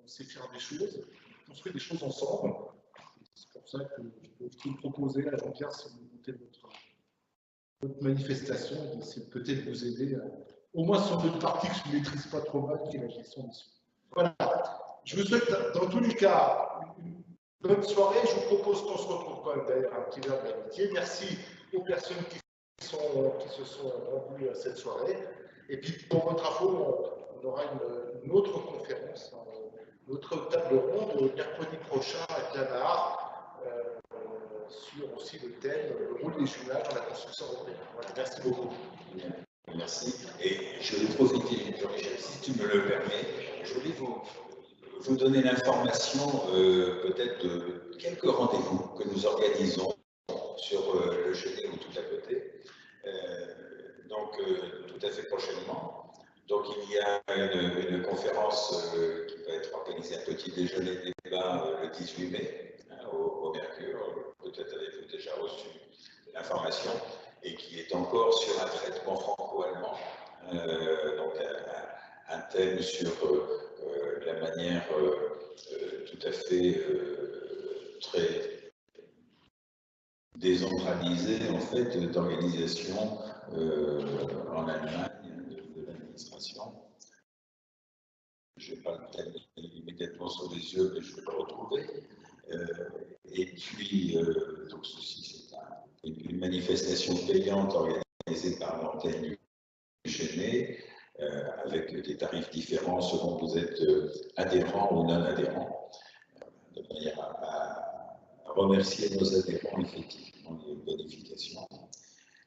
on sait faire des choses, on construit des choses ensemble. C'est pour ça que je peux aussi proposer à Jean-Pierre, si vous montez votre manifestation, c'est peut-être vous aider, au moins sur une partie que je ne maîtrise pas trop mal, qui est la gestion des sous. Voilà. Je vous souhaite dans tous les cas une bonne soirée. Je vous propose qu'on se retrouve quand même d'ailleurs un petit verre d'amitié. Merci aux personnes qui se sont rendues à cette soirée. Et puis, pour votre info, on aura une autre conférence, une autre table ronde mercredi prochain à Clamart, sur aussi le thème, le rôle des jumelages dans la construction européenne. Voilà, merci beaucoup.
Merci. Et je vais profiter, si tu me le permets, je voulais vous donner l'information peut-être de quelques rendez-vous que nous organisons sur le Genève ou tout à côté. Donc, tout à fait prochainement. Donc il y a une conférence qui va être organisée, un petit déjeuner débat le 18 mai au Mercure. Peut-être avez-vous déjà reçu l'information, et qui est encore sur un traitement franco-allemand, donc un thème sur la manière tout à fait très décentralisée en fait d'organisation en Allemagne de l'administration. Je n'ai pas le thème immédiatement sur les yeux, mais je vais le retrouver. Et puis, donc ceci, c'est une manifestation payante organisée par l'antenne du Géné, avec des tarifs différents selon que vous êtes adhérent ou non adhérent, de manière à remercier nos adhérents, effectivement, des bonifications.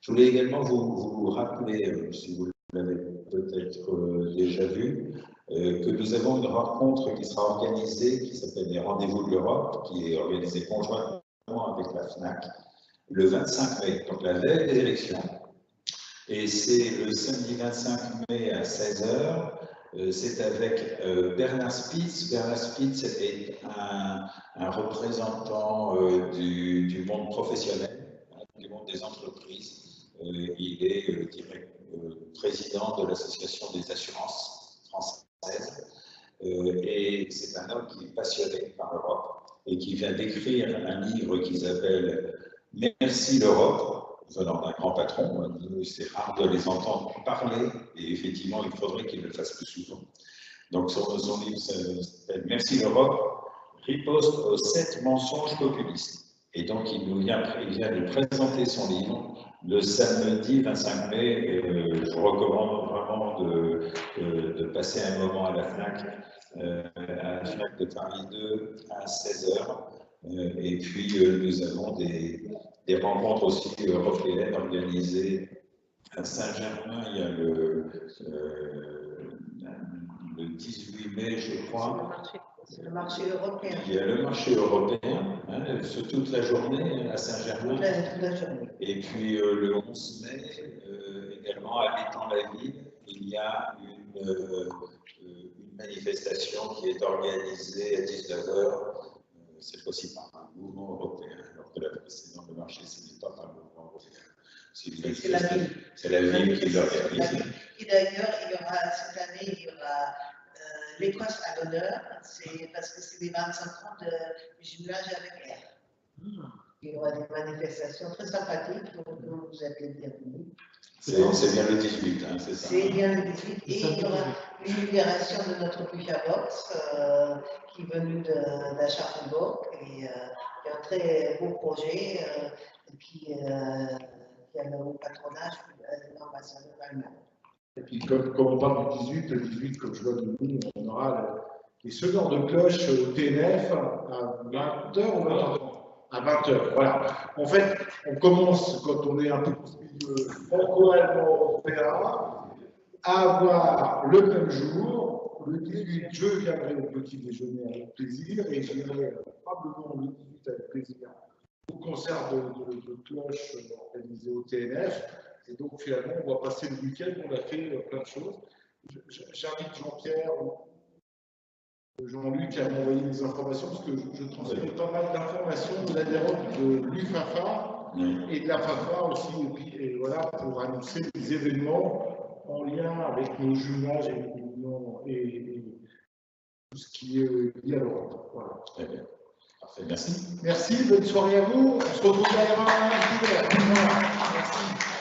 Je voulais également vous rappeler, si vous l'avez peut-être déjà vu, que nous avons une rencontre qui sera organisée, qui s'appelle les Rendez-vous de l'Europe, qui est organisée conjointement avec la FNAC, le 25 mai, donc la veille des élections. Et c'est le samedi 25 mai à 16h. C'est avec Bernard Spitz. Bernard Spitz est un représentant du monde professionnel, du monde des entreprises. Il est président de l'Association des assurances françaises. Et c'est un homme qui est passionné par l'Europe et qui vient d'écrire un livre qui s'appelle « Merci l'Europe », venant d'un grand patron. C'est rare de les entendre parler, et effectivement, il faudrait qu'ils le fassent plus souvent. Donc, son livre s'appelle « Merci l'Europe, riposte aux 7 mensonges populistes ». Et donc, il vient de présenter son livre le samedi 25 mai. Je vous recommande vraiment de passer un moment à la FNAC, à la FNAC de Paris 2 à 16h. Et puis, nous avons des rencontres aussi européennes organisées à Saint-Germain. Il y a le 18 mai, je crois.
C'est le marché européen.
Il y a le marché européen, toute la journée à Saint-Germain.
Toute la journée.
Et puis le 11 mai, également à l'étang-la-ville, il y a une manifestation qui est organisée à 19h, cette fois-ci par un mouvement européen, alors que la précédente, le marché, ce n'est pas par le mouvement européen. C'est la ville qui l'organise.
Et d'ailleurs, il y aura cette année, il y aura l'Écosse à l'honneur, c'est parce que c'est les 25 ans de jumelage avec R. Il y aura des manifestations très sympathiques, donc vous êtes les bienvenus.
C'est bien le 18, hein, c'est ça.
C'est bien le 18, et il y aura une libération de notre Box qui est venue d'Aschaffenburg, et il y a un très beau projet qui a le haut patronage de l'ambassadeur allemand.
Et puis, comme on parle du 18, le 18, comme je vois de nous, on aura les sonneurs de cloche au TNF à 20h ou 20h30. À 20h, voilà. En fait, on commence, quand on est un peu franco-allemand européen, à avoir le même jour, le 18, je viendrai au petit déjeuner avec plaisir, et j'irai probablement le 18 avec plaisir au concert de cloche organisé au TNF. Et donc, finalement, on va passer le week-end, on a fait plein de choses. J'invite Jean-Pierre, Jean-Luc à m'envoyer des informations, parce que je transmets pas mal d'informations de l'adhérent de l'UFAFA et de la FAFA aussi, et voilà, pour annoncer des événements en lien avec nos jumelages et tout ce qui est lié à l'Europe. Voilà.
Très bien. Parfait, merci.
Merci, bonne soirée à vous. On se retrouve à la Merci.